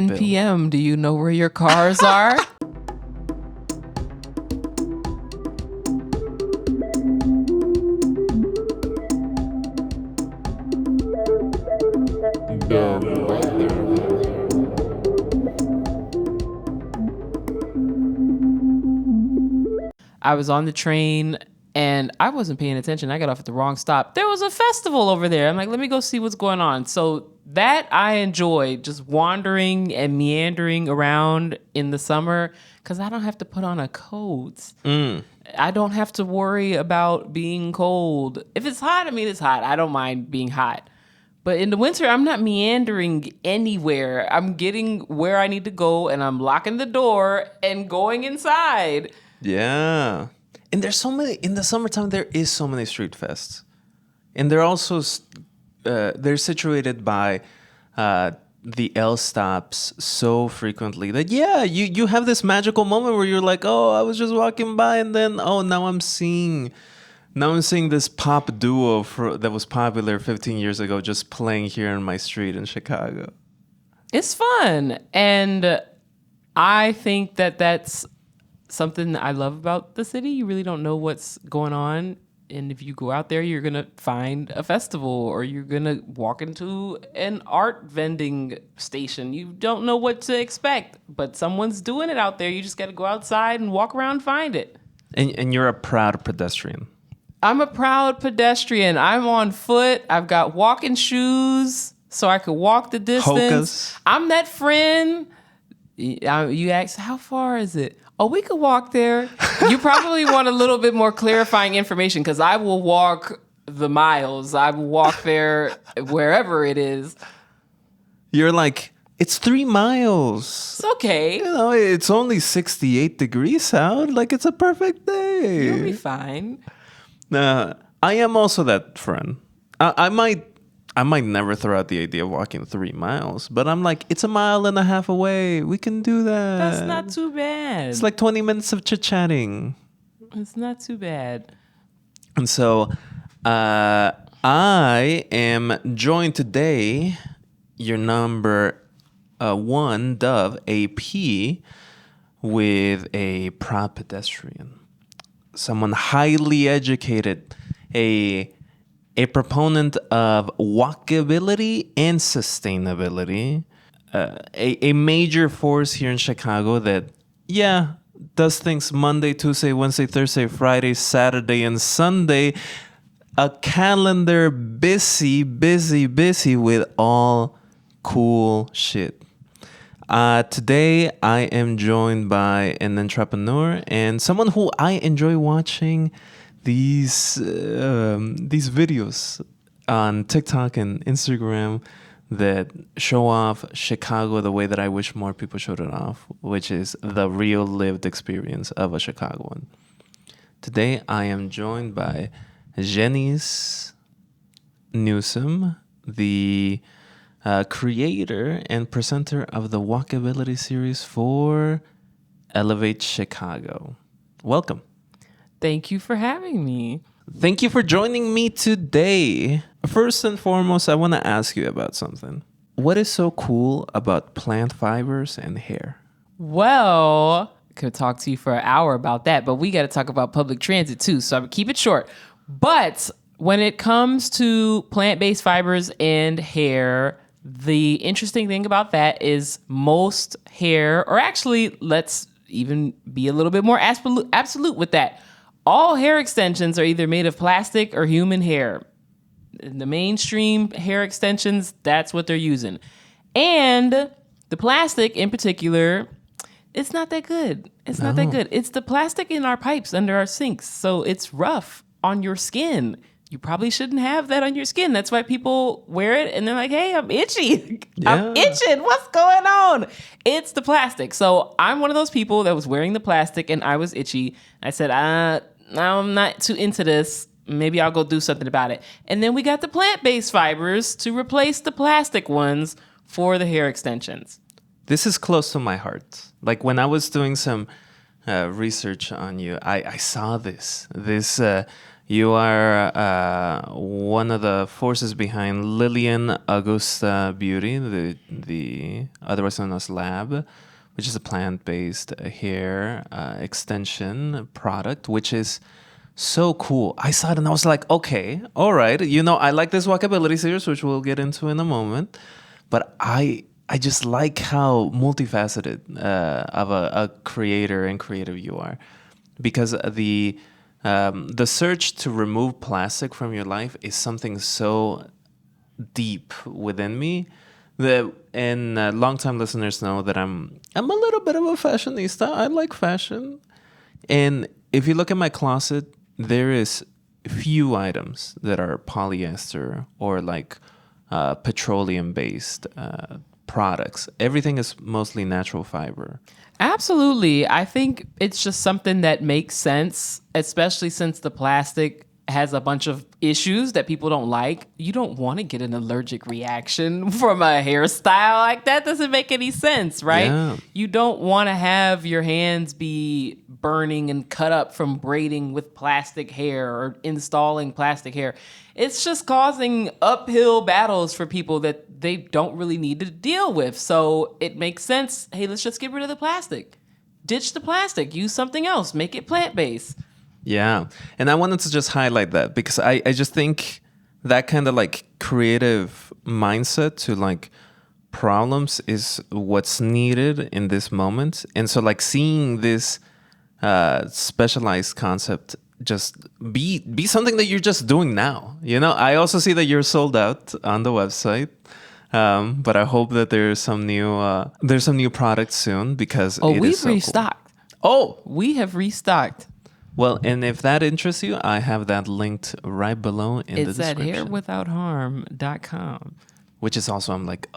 10 p.m. Do you know where your cars are? I was on the train and I wasn't paying attention. I got off at the wrong stop. There was a festival over there. I'm like, let me go see what's going on. So that I enjoy, just wandering and meandering around in the summer because I don't have to put on a coat. I don't have to worry about being cold. If it's hot, I mean, it's hot. I don't mind being hot. But in the winter, I'm not meandering anywhere. I'm getting where I need to go and I'm locking the door and going inside. Yeah. And there's so many, in the summertime, there is so many street fests. And they're also, they're situated by the L stops so frequently that, you have this magical moment where you're like, oh, I was just walking by and then, oh, now I'm seeing this pop duo that was popular 15 years ago just playing here in my street in Chicago. It's fun. And I think that's something I love about the city. You really don't know what's going on. And if you go out there, you're going to find a festival or you're going to walk into an art vending station. You don't know what to expect, but someone's doing it out there. You just got to go outside and walk around and find it. And you're a proud pedestrian. I'm a proud pedestrian. I'm on foot. I've got walking shoes so I could walk the distance. Hokas. I'm that friend. You ask, how far is it? Oh, we could walk there. You probably want a little bit more clarifying information because I will walk the miles. I will walk there wherever it is. You're like, it's 3 miles. It's okay. You know, it's only 68 degrees out. Like, it's a perfect day. You'll be fine. I am also that friend. I might never throw out the idea of walking 3 miles, but I'm like, it's 1.5 miles away. We can do that. That's not too bad. It's like 20 minutes of chit-chatting. It's not too bad. And so I am joined today, your number 1 Dove AP, with a proud pedestrian. Someone highly educated, a proponent of walkability and sustainability, a major force here in Chicago that, does things Monday, Tuesday, Wednesday, Thursday, Friday, Saturday, and Sunday. A calendar busy with all cool shit. Today, I am joined by an entrepreneur and someone who I enjoy watching these videos on TikTok and Instagram that show off Chicago the way that I wish more people showed it off, which is the real lived experience of a Chicagoan. Today, I am joined by Jannice Newsom, the creator and presenter of the Walkability Series for Elevate Chicago. Welcome. Thank you for having me. Thank you for joining me today. First and foremost, I want to ask you about something. What is so cool about plant fibers and hair? Well, I could talk to you for an hour about that, but we got to talk about public transit too, so I'm going to keep it short. But when it comes to plant-based fibers and hair, the interesting thing about that is most hair, or actually, let's even be a little bit more absolute with that. All hair extensions are either made of plastic or human hair. The mainstream hair extensions, that's what they're using. And the plastic in particular, it's not that good. It's not that good. It's the plastic in our pipes under our sinks. So it's rough on your skin. You probably shouldn't have that on your skin. That's why people wear it and they're like, hey, I'm itchy. I'm itching. What's going on? It's the plastic. So I'm one of those people that was wearing the plastic and I was itchy. I said, I'm not too into this. Maybe I'll go do something about it. And then we got the plant-based fibers to replace the plastic ones for the hair extensions. This is close to my heart. Like when I was doing some research on you, I saw this You are one of the forces behind Lillian Augusta Beauty, the otherwise known as Lab, which is a plant-based hair extension product, which is so cool. I saw it and I was like, okay, all right. I like this Walkability Series, which we'll get into in a moment. But I just like how multifaceted of a creator and creative you are. Because the search to remove plastic from your life is something so deep within me and longtime listeners know that I'm a little bit of a fashionista. I like fashion, and if you look at my closet, there is few items that are polyester or like petroleum based products. Everything is mostly natural fiber. Absolutely. I think it's just something that makes sense, especially since the plastic has a bunch of issues that people don't like. You don't want to get an allergic reaction from a hairstyle. Like, that doesn't make any sense, right? Yeah. You don't want to have your hands be burning and cut up from braiding with plastic hair or installing plastic hair. It's just causing uphill battles for people that they don't really need to deal with. So it makes sense. Hey, let's just get rid of the plastic. Ditch the plastic. Use something else. Make it plant-based. Yeah. And I wanted to just highlight that because I just think that kind of like creative mindset to like problems is what's needed in this moment. And so like seeing this specialized concept just be something that you're just doing now. I also see that you're sold out on the website. But I hope that there's some new products soon because we've so restocked. Cool. We have restocked. Well, and if that interests you, I have that linked right below in the description. It's at hairwithoutharm.com. Which is also, I'm like,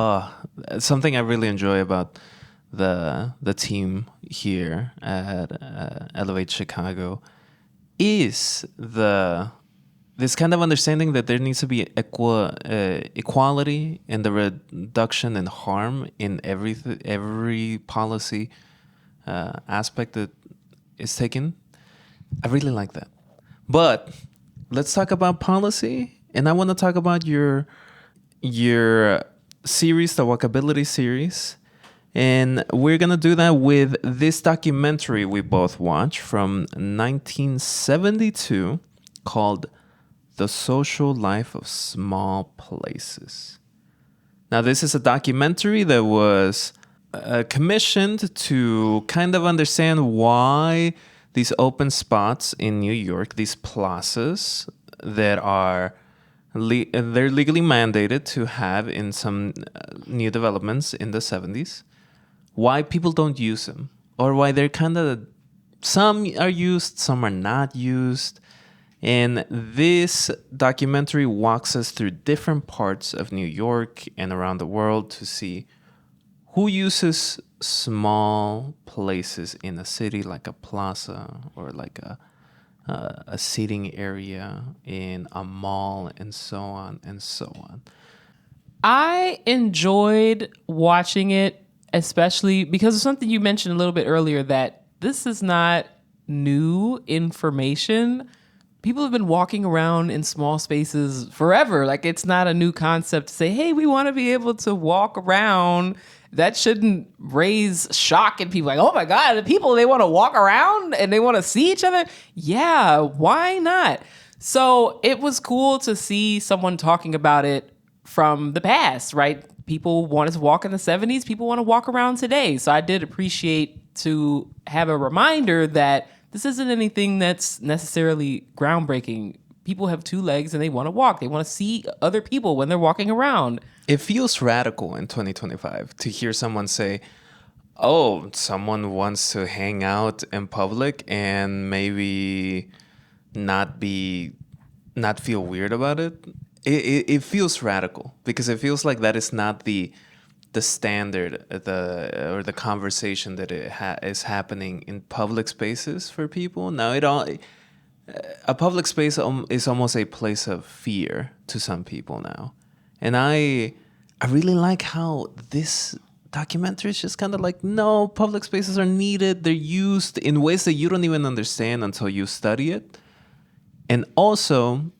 something I really enjoy about the team here at Elevate Chicago is this kind of understanding that there needs to be equality in the reduction in harm in every policy aspect that is taken. I really like that. But let's talk about policy. And I want to talk about your series, the Walkability Series. And we're going to do that with this documentary we both watched from 1972 called The Social Life of Small Places. Now, this is a documentary that was commissioned to kind of understand why these open spots in New York, these plazas that are they're legally mandated to have in some new developments in the 70s, why people don't use them, or why they're kind of, some are used, some are not used. And this documentary walks us through different parts of New York and around the world to see who uses small places in a city like a plaza or like a seating area in a mall and so on and so on. I enjoyed watching it, especially because of something you mentioned a little bit earlier, that this is not new information. People have been walking around in small spaces forever. Like, it's not a new concept to say, hey, we want to be able to walk around. That shouldn't raise shock in people. Like, oh my God, the people, they want to walk around and they want to see each other. Yeah, why not? So it was cool to see someone talking about it from the past, right? People wanted to walk in the 70s. People want to walk around today. So I did appreciate to have a reminder that this isn't anything that's necessarily groundbreaking. People have two legs and they want to walk. They want to see other people when they're walking around. It feels radical in 2025 to hear someone say, oh, someone wants to hang out in public and maybe not feel weird about it. It feels radical because it feels like that is not the standard, or the conversation that is happening in public spaces for people. Now, a public space is almost a place of fear to some people now. And I really like how this documentary is just kind of like, no, public spaces are needed. They're used in ways that you don't even understand until you study it. And also,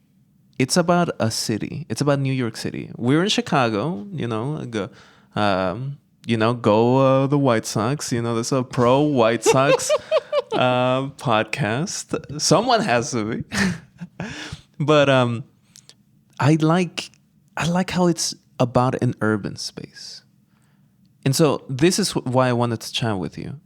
it's about a city. It's about New York City. We're in Chicago, go the White Sox. There's a pro White Sox podcast. Someone has to be. But I like how it's about an urban space. And so this is why I wanted to chat with you.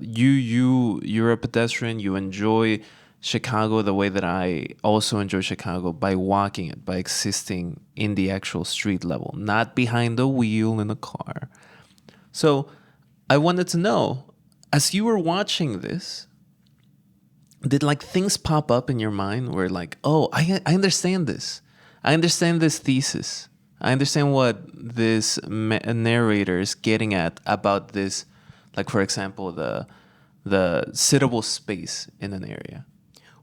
You're a pedestrian. You enjoy Chicago the way that I also enjoy Chicago, by walking it, by existing in the actual street level, not behind the wheel in a car. So I wanted to know, as you were watching this, did like things pop up in your mind where like, oh, I understand this. I understand this thesis. I understand what this narrator is getting at about this, like, for example, the sittable space in an area.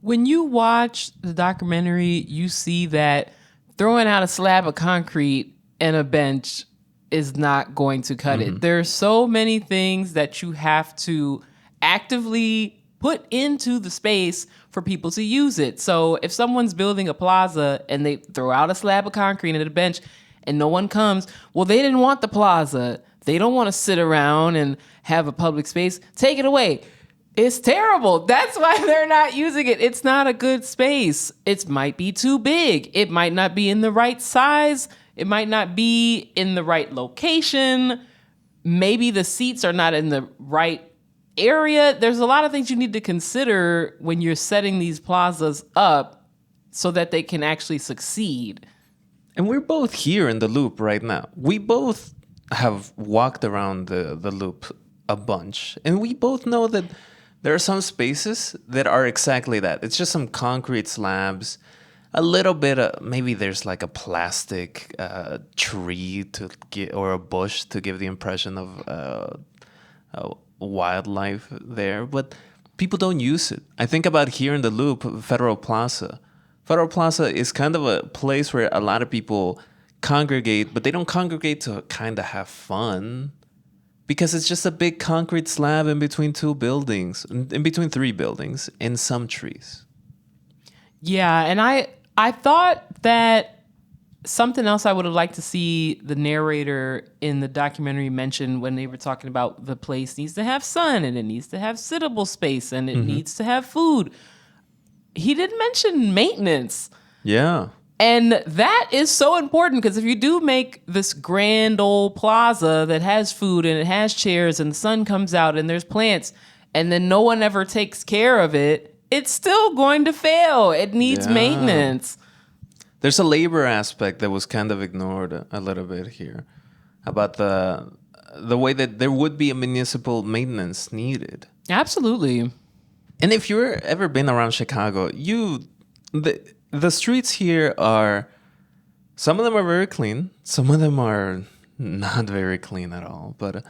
When you watch the documentary, you see that throwing out a slab of concrete and a bench is not going to cut it. There are so many things that you have to actively put into the space for people to use it. So if someone's building a plaza and they throw out a slab of concrete and a bench and no one comes, well, they didn't want the plaza. They don't want to sit around and have a public space. Take it away. It's terrible. That's why they're not using it. It's not a good space. It might be too big. It might not be in the right size. It might not be in the right location. Maybe the seats are not in the right area. There's a lot of things you need to consider when you're setting these plazas up so that they can actually succeed. And we're both here in the Loop right now. We both have walked around the Loop a bunch. And we both know that there are some spaces that are exactly that. It's just some concrete slabs, a little bit of, maybe there's like a plastic tree to get, or a bush to give the impression of wildlife there. But people don't use it. I think about here in the Loop, Federal Plaza. Federal Plaza is kind of a place where a lot of people congregate, but they don't congregate to kind of have fun. Because it's just a big concrete slab in between two buildings, in between three buildings, and some trees. Yeah, and I thought that something else I would have liked to see the narrator in the documentary mention when they were talking about the place needs to have sun, and it needs to have sittable space, and it needs to have food. He didn't mention maintenance. Yeah. And that is so important, because if you do make this grand old plaza that has food and it has chairs and the sun comes out and there's plants and then no one ever takes care of it, it's still going to fail. It needs maintenance. There's a labor aspect that was kind of ignored a little bit here about the way that there would be a municipal maintenance needed. Absolutely. And if you've ever been around Chicago, the streets here are, some of them are very clean. Some of them are not very clean at all. But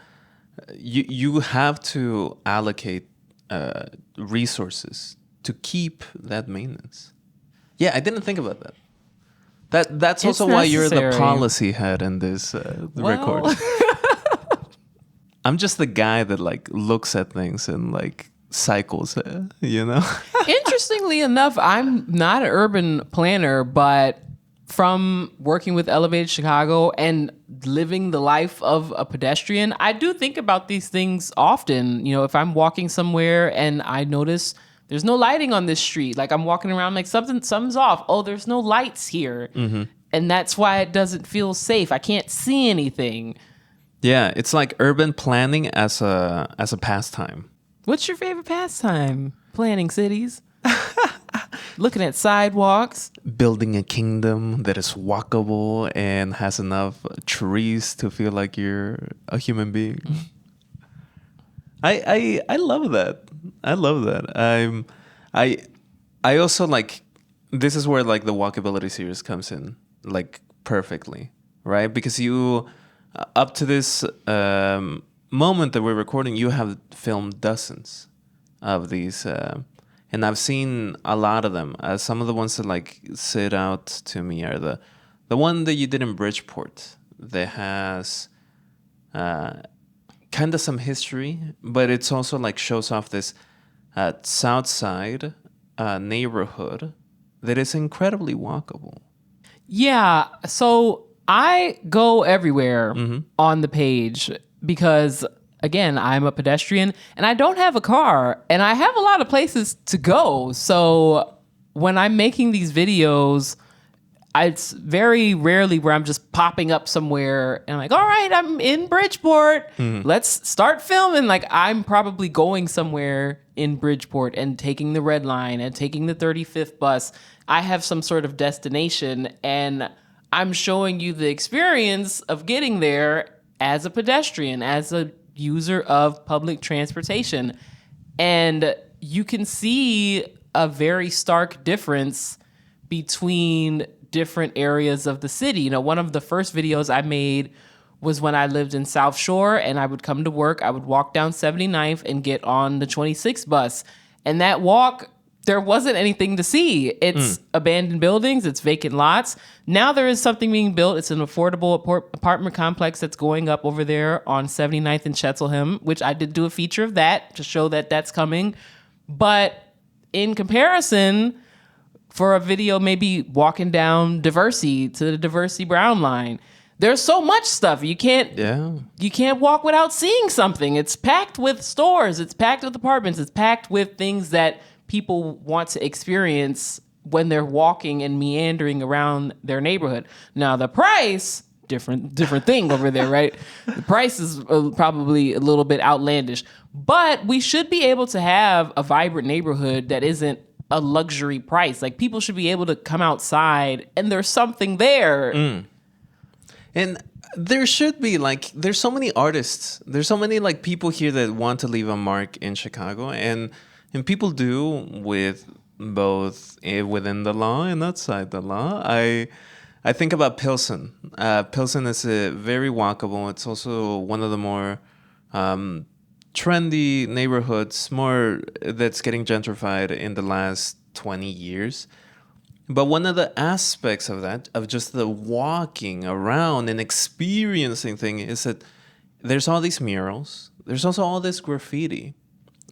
you have to allocate resources to keep that maintenance. Yeah, I didn't think about that. That's also why you're the policy head in this recording. I'm just the guy that like looks at things and like cycles, Interestingly enough, I'm not an urban planner, but from working with Elevated Chicago and living the life of a pedestrian, I do think about these things often. If I'm walking somewhere and I notice there's no lighting on this street, like I'm walking around like something's off. Oh, there's no lights here. And that's why it doesn't feel safe. I can't see anything. Yeah, it's like urban planning as a pastime. What's your favorite pastime? Planning cities? Looking at sidewalks? Building a kingdom that is walkable and has enough trees to feel like you're a human being. I love that. I love that. I also like, this is where like the Walkability Series comes in like perfectly, right? Because you, up to this moment that we're recording, you have filmed dozens of these, and I've seen a lot of them. Some of the ones that like sit out to me are the one that you did in Bridgeport that has kind of some history, but it's also like shows off this South Side neighborhood that is incredibly walkable. Yeah. So I go everywhere on the page because, again, I'm a pedestrian and I don't have a car and I have a lot of places to go. So when I'm making these videos, it's very rarely where I'm just popping up somewhere and like, all right, I'm in Bridgeport. Let's start filming. Like, I'm probably going somewhere in Bridgeport and taking the red line and taking the 35th bus. I have some sort of destination and I'm showing you the experience of getting there as a pedestrian, as a user of public transportation. And you can see a very stark difference between different areas of the city. You know, one of the first videos I made was when I lived in South Shore and I would come to work. I would walk down 79th and get on the 26th bus. And that walk, there wasn't anything to see. It's abandoned buildings, it's vacant lots. Now there is something being built. It's an affordable apartment complex that's going up over there on 79th and Chetzelham, which I did do a feature of that to show that that's coming. But in comparison, for a video maybe walking down Diversey to the Diversey Brown line, there's so much stuff. You can't walk without seeing something. It's packed with stores, it's packed with apartments, it's packed with things that people want to experience when they're walking and meandering around their neighborhood. Now the price, different thing over there, right? The price is probably a little bit outlandish, but we should be able to have a vibrant neighborhood that isn't a luxury price. Like, people should be able to come outside and there's something there. And there should be, like, there's so many artists. There's so many, like, people here that want to leave a mark in Chicago. And people do with both within the law and outside the law. I think about Pilsen. Pilsen is very walkable. It's also one of the more trendy neighborhoods, more that's getting gentrified in the last 20 years. But one of the aspects of that, of just the walking around and experiencing thing, is that there's all these murals. There's also all this graffiti.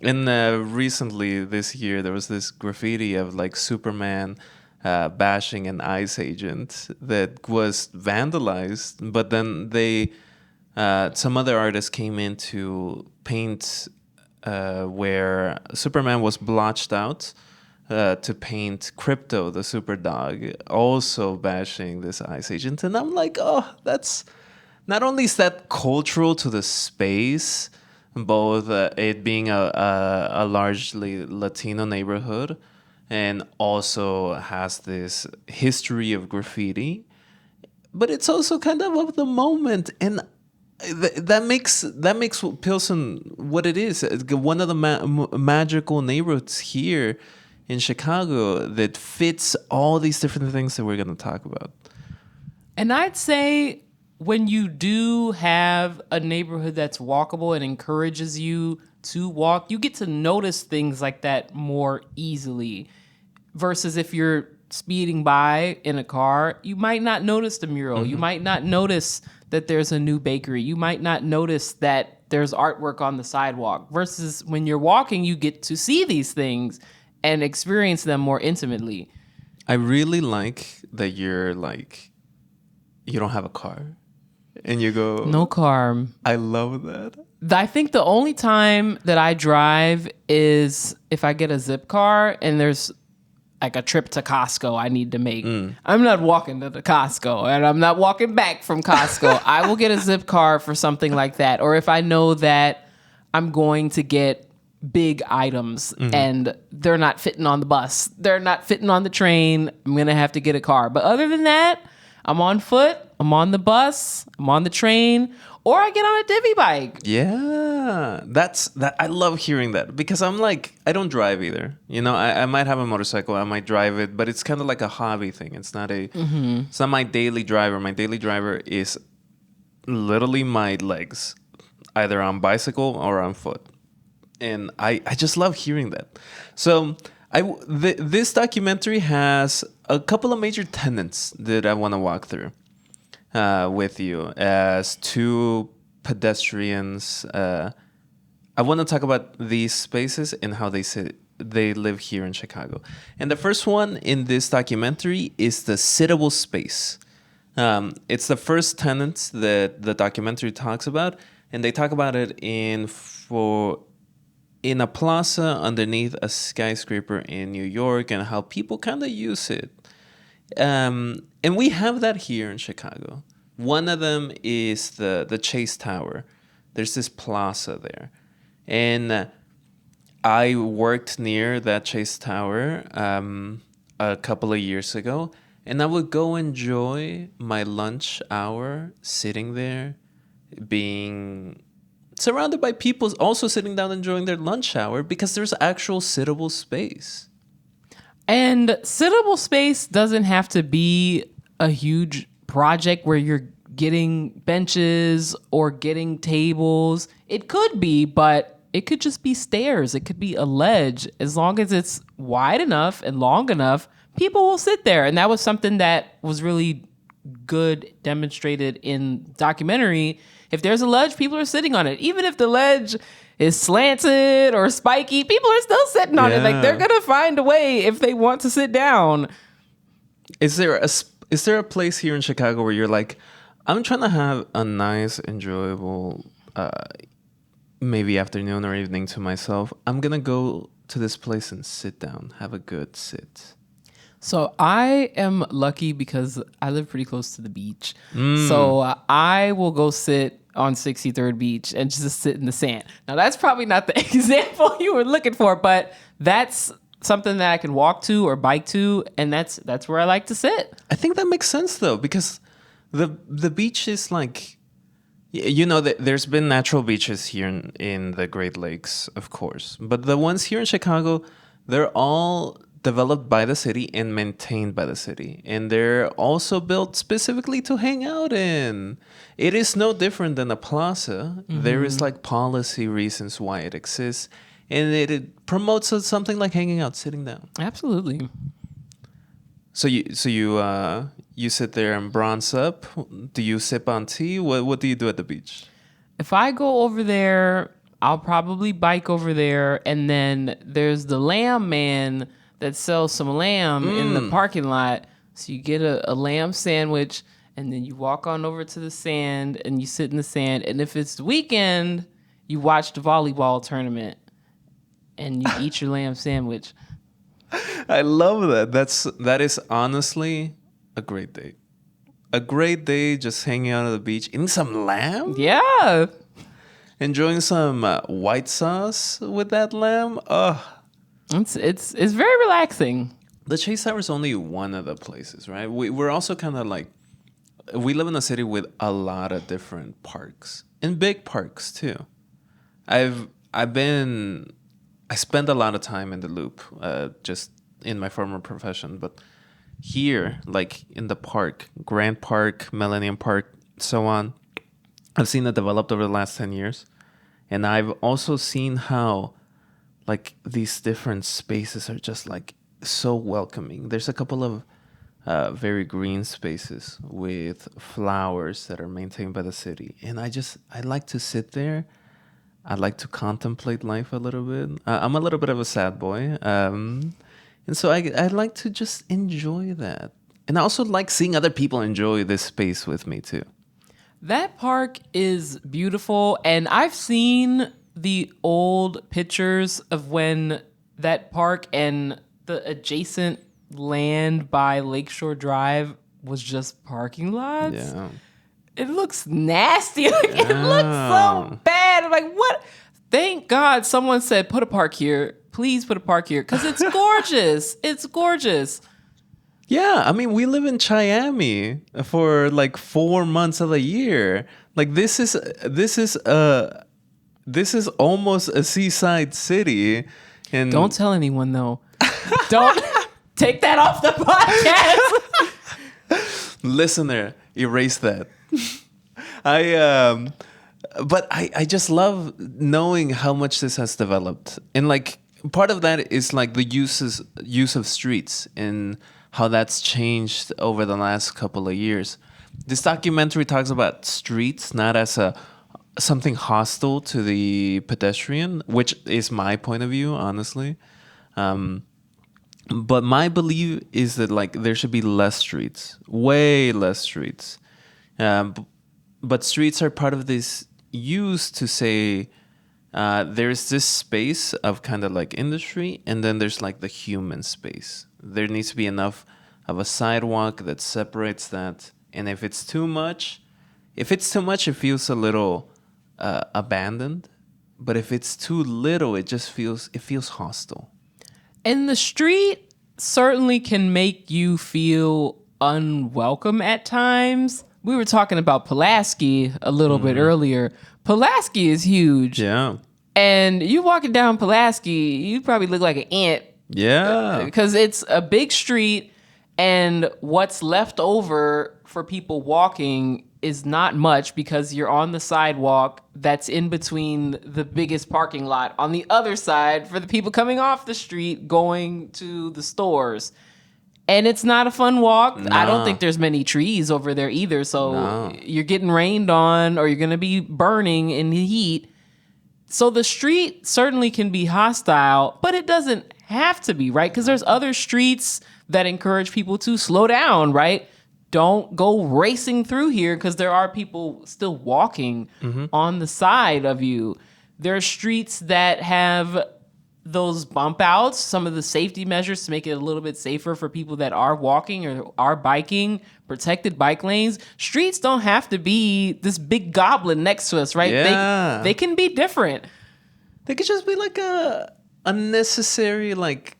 And recently this year, there was this graffiti of like Superman bashing an ICE agent that was vandalized. But then some other artists came in to paint where Superman was blotched out to paint Crypto, the super dog, also bashing this ICE agent. And I'm like, oh, that's not only is that cultural to the space, both it being a largely Latino neighborhood and also has this history of graffiti, but it's also kind of the moment. And that makes Pilsen what it is. One of the magical neighborhoods here in Chicago that fits all these different things that we're going to talk about. And I'd say when you do have a neighborhood that's walkable and encourages you to walk, you get to notice things like that more easily. Versus if you're speeding by in a car, you might not notice the mural. You might not notice that there's a new bakery. You might not notice that there's artwork on the sidewalk. Versus when you're walking, you get to see these things and experience them more intimately. I really like that you're like, you don't have a car and you go, no car. I love that. I think the only time that I drive is if I get a zip car and there's like a trip to Costco I need to make. I'm not walking to the Costco and I'm not walking back from Costco. I will get a zip car for something like that. Or if I know that I'm going to get big items and they're not fitting on the bus, they're not fitting on the train, I'm going to have to get a car. But other than that, I'm on foot, I'm on the bus, I'm on the train, or I get on a divvy bike. Yeah, that's that. I love hearing that because I'm like, I don't drive either. You know, I might have a motorcycle, I might drive it, but it's kind of like a hobby thing. It's not it's not my daily driver. My daily driver is literally my legs, either on bicycle or on foot. And I just love hearing that. So this documentary has a couple of major tenets that I want to walk through with you as two pedestrians. I want to talk about these spaces and how they sit they live here in Chicago. And the first one in this documentary is the Sittable Space. It's the first tenant that the documentary talks about, and they talk about it in a plaza underneath a skyscraper in New York, and how people kind of use it. And we have that here in Chicago. One of them is the Chase Tower. There's this plaza there, and I worked near that Chase Tower a couple of years ago, and I would go enjoy my lunch hour sitting there, being surrounded by people also sitting down enjoying their lunch hour, because there's actual sittable space. And sittable space doesn't have to be a huge project where you're getting benches or getting tables. It could be, but it could just be stairs. It could be a ledge. As long as it's wide enough and long enough, people will sit there. And that was something that was really good demonstrated in documentary. If there's a ledge, people are sitting on it. Even if the ledge is slanted or spiky, people are still sitting on it. Like, they're gonna find a way if they want to sit down. Is there a place here in Chicago where you're like, I'm trying to have a nice, enjoyable, maybe afternoon or evening to myself. I'm gonna go to this place and sit down, have a good sit. So I am lucky because I live pretty close to the beach. So I will go sit on 63rd Beach and just sit in the sand. Now, that's probably not the example you were looking for, but that's something that I can walk to or bike to, and that's where I like to sit. I think that makes sense, though, because the beach is like, there's been natural beaches here in the Great Lakes, of course, but the ones here in Chicago, they're all developed by the city and maintained by the city, and they're also built specifically to hang out in. It is no different than a plaza. There is like policy reasons why it exists, and it promotes something like hanging out, sitting down. Absolutely. So you sit there and bronze up. Do you sip on tea? What do you do at the beach? If I go over there, I'll probably bike over there, and then there's the lamb man that sells some lamb in the parking lot. So you get a lamb sandwich, and then you walk on over to the sand, and you sit in the sand. And if it's the weekend, you watch the volleyball tournament, and you eat your lamb sandwich. I love that. That is honestly a great day. A great day just hanging out at the beach, eating some lamb. Yeah. Enjoying some white sauce with that lamb. It's very relaxing. The Chase Tower is only one of the places, right? We're also kind of like, we live in a city with a lot of different parks, and big parks too. I spend a lot of time in the Loop, just in my former profession, but here, like in the park, Grant Park, Millennium Park, so on, I've seen it developed over the last 10 years. And I've also seen how like these different spaces are just like so welcoming. There's a couple of very green spaces with flowers that are maintained by the city. And I like to sit there. I like to contemplate life a little bit. I'm a little bit of a sad boy. And so I like to just enjoy that. And I also like seeing other people enjoy this space with me too. That park is beautiful, and I've seen the old pictures of when that park and the adjacent land by Lakeshore Drive was just parking lots. Yeah. It looks nasty. Like, it looks so bad. I'm like, what? Thank God someone said, put a park here. Please put a park here, because it's gorgeous. It's gorgeous. Yeah, I mean, we live in Chiami for like 4 months of the year. Like this is almost a seaside city. And Don't tell anyone though. Don't take that off the podcast. Listener, erase that. But I just love knowing how much this has developed, and like part of that is like the use of streets and how that's changed over the last couple of years. This documentary talks about streets not as something hostile to the pedestrian, which is my point of view, honestly. But my belief is that like there should be less streets, way less streets. But streets are part of this use to say there's this space of kind of like industry, and then there's like the human space. There needs to be enough of a sidewalk that separates that. And if it's too much, it feels a little abandoned. But if it's too little, it feels hostile. And the street certainly can make you feel unwelcome at times. We were talking about Pulaski a little bit earlier. Pulaski is huge. Yeah. And you walking down Pulaski, you probably look like an ant. Yeah. Because it's a big street, and what's left over for people walking is not much because you're on the sidewalk that's in between the biggest parking lot on the other side for the people coming off the street going to the stores. And it's not a fun walk. Nah. I don't think there's many trees over there either. So you're getting rained on, or you're going to be burning in the heat. So the street certainly can be hostile, but it doesn't have to be, right? Because there's other streets that encourage people to slow down, right? Don't go racing through here because there are people still walking on the side of you. There are streets that have those bump outs, some of the safety measures to make it a little bit safer for people that are walking or are biking, protected bike lanes. Streets don't have to be this big goblin next to us, right? Yeah. They can be different. They could just be like a unnecessary like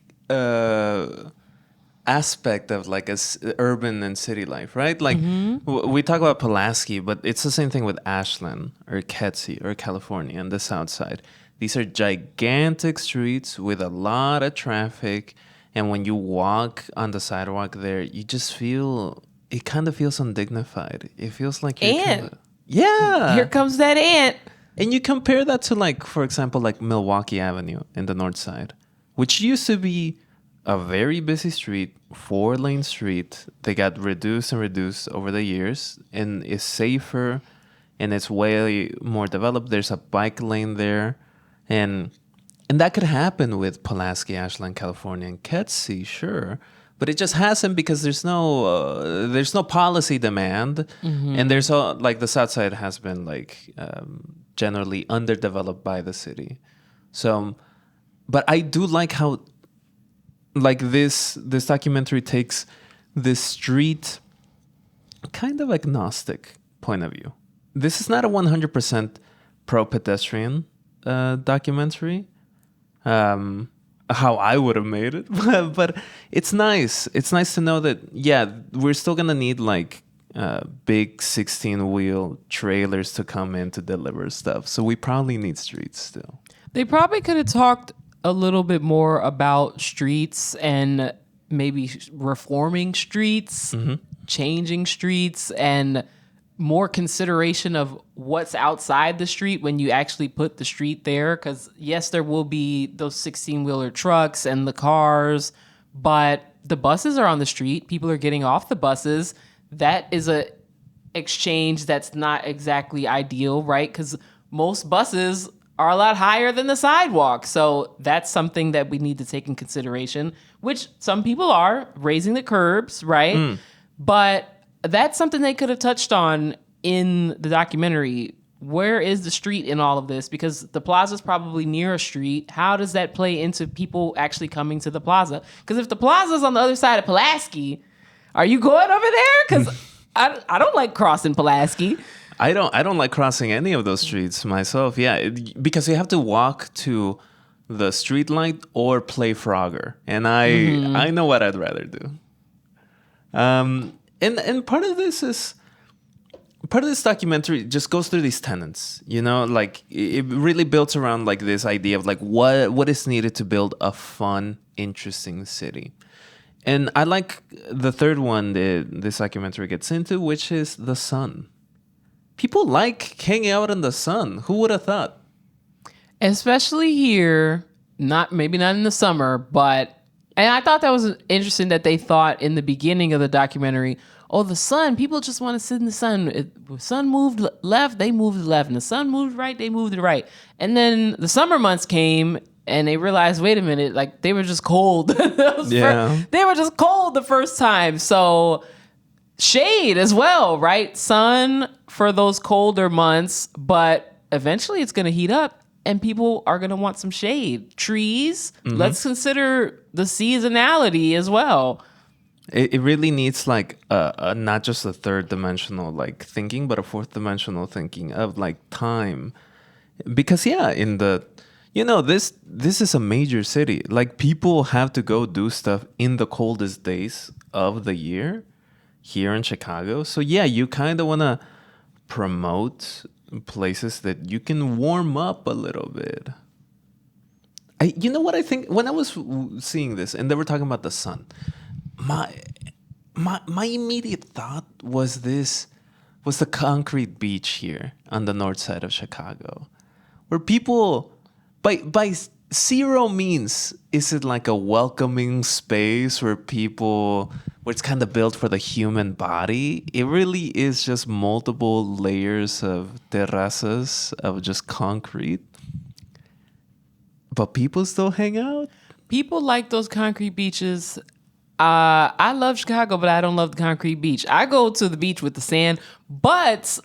aspect of like urban and city life, right? Like we talk about Pulaski, but it's the same thing with Ashland or Kedzie or California on the south side. These are gigantic streets with a lot of traffic, and when you walk on the sidewalk there, you just feel it kind of feels undignified. It feels like you're Ant. Yeah. Here comes that ant. And you compare that to like, for example, like Milwaukee Avenue in the north side, which used to be a very busy street, 4-lane street. They got reduced and reduced over the years, and is safer, and it's way more developed. There's a bike lane there, and that could happen with Pulaski, Ashland, California, and Kedzie, sure. But it just hasn't because there's no policy demand, and there's like the south side has been like generally underdeveloped by the city. So, but I do like how like this documentary takes this street kind of agnostic point of view. This is not a 100% pro pedestrian documentary. How I would have made it, but it's nice. It's nice to know that, yeah, we're still gonna need like big 16-wheel trailers to come in to deliver stuff. So we probably need streets still. They probably could have talked a little bit more about streets and maybe reforming streets, changing streets, and more consideration of what's outside the street when you actually put the street there. Because yes, there will be those 16-wheeler trucks and the cars, but the buses are on the street. People are getting off the buses. That is a exchange that's not exactly ideal, right? Because most buses are a lot higher than the sidewalk. So that's something that we need to take in consideration, which some people are, raising the curbs, right? But that's something they could have touched on in the documentary. Where is the street in all of this? Because the plaza is probably near a street. How does that play into people actually coming to the plaza? Because if the plaza's on the other side of Pulaski, are you going over there? Because I don't like crossing Pulaski. I don't like crossing any of those streets myself. Yeah, because you have to walk to the street light or play Frogger, and I know what I'd rather do. And part of this documentary just goes through these tenets, you know, like it really builds around like this idea of like what is needed to build a fun, interesting city. And I like the third one that this documentary gets into, which is the sun. People like hanging out in the sun. Who would have thought? Especially here, maybe not in the summer, but and I thought that was interesting that they thought in the beginning of the documentary, oh, the sun, people just want to sit in the sun. If the sun moved left, they moved left. And the sun moved right, they moved to the right. And then the summer months came and they realized, wait a minute, like they were just cold. They were just cold the first time. So shade as well, right? Sun for those colder months, but eventually it's going to heat up and people are going to want some shade. Trees, let's consider the seasonality as well. It really needs like not just a third dimensional like thinking, but a fourth dimensional thinking of like time. Because in the this is a major city. Like people have to go do stuff in the coldest days of the year here in Chicago. So you kind of want to promote places that you can warm up a little bit. You know what I think when I was seeing this and they were talking about the sun, my immediate thought was the concrete beach here on the north side of Chicago, where people by zero means is it like a welcoming space where it's kind of built for the human body. It really is just multiple layers of terrazas of just concrete, but people still hang out. People like those concrete beaches. I love Chicago, but I don't love the concrete beach. I go to the beach with the sand, but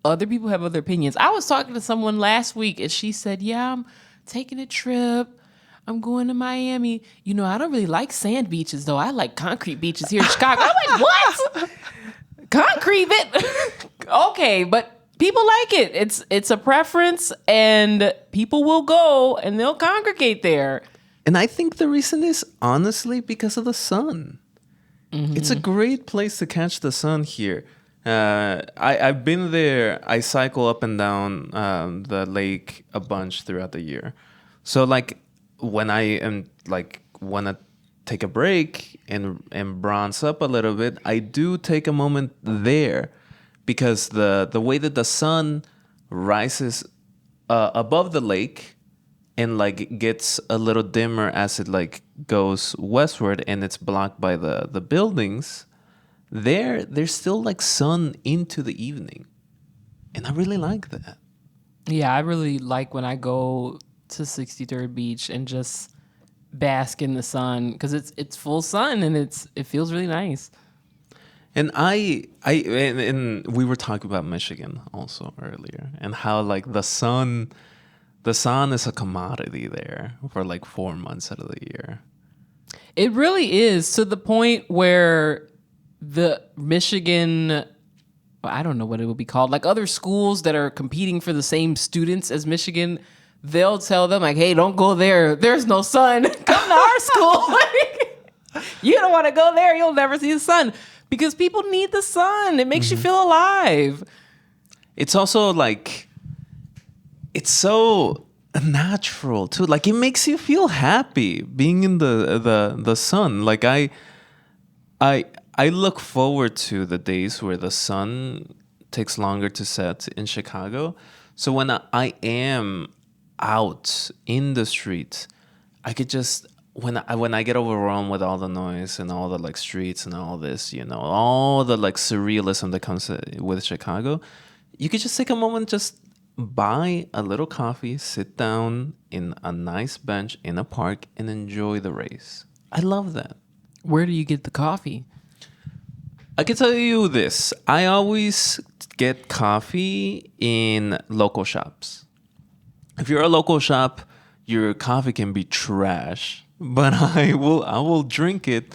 other people have other opinions. I was talking to someone last week, and she said, yeah, I'm taking a trip. I'm going to Miami. You know, I don't really like sand beaches, though. I like concrete beaches here in Chicago. I'm like, what? Concrete bit? Okay, but people like it. It's a preference, and people will go, and they'll congregate there. And I think the reason is honestly because of the sun. It's a great place to catch the sun here. I've been there. I cycle up and down the lake a bunch throughout the year. So like when I am like want to take a break and bronze up a little bit, I do take a moment there because the way that the sun rises above the lake and like gets a little dimmer as it like goes westward and it's blocked by the buildings, there's still like sun into the evening. And I really like that. Yeah, I really like when I go to 63rd Beach and just bask in the sun because it's full sun and it feels really nice. And and we were talking about Michigan also earlier and how like the sun is a commodity there for like 4 months out of the year. It really is, to the point where the Michigan, I don't know what it would be called, like other schools that are competing for the same students as Michigan, they'll tell them like, hey, don't go there. There's no sun. Come to our school. You don't want to go there. You'll never see the sun. Because people need the sun. It makes you feel alive. It's also like, it's so natural too. Like it makes you feel happy being in the sun. Like I look forward to the days where the sun takes longer to set in Chicago. So when I am out in the street, I could just when I get overwhelmed with all the noise and all the like streets and all this, all the like surrealism that comes with Chicago, you could just take a moment, just buy a little coffee, sit down in a nice bench in a park and enjoy the race. I love that. Where do you get the coffee? I can tell you this. I always get coffee in local shops. If you're a local shop, your coffee can be trash, but I will drink it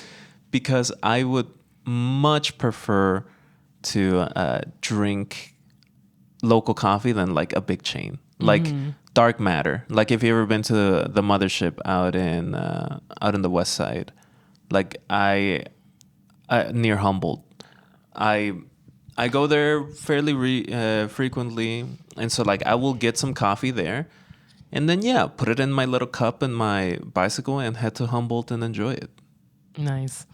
because I would much prefer to drink local coffee than like a big chain, like Dark Matter. Like if you've ever been to the mothership out in the west side, like near Humboldt, I go there fairly frequently, and so like I will get some coffee there, and then put it in my little cup in my bicycle and head to Humboldt and enjoy it. Nice.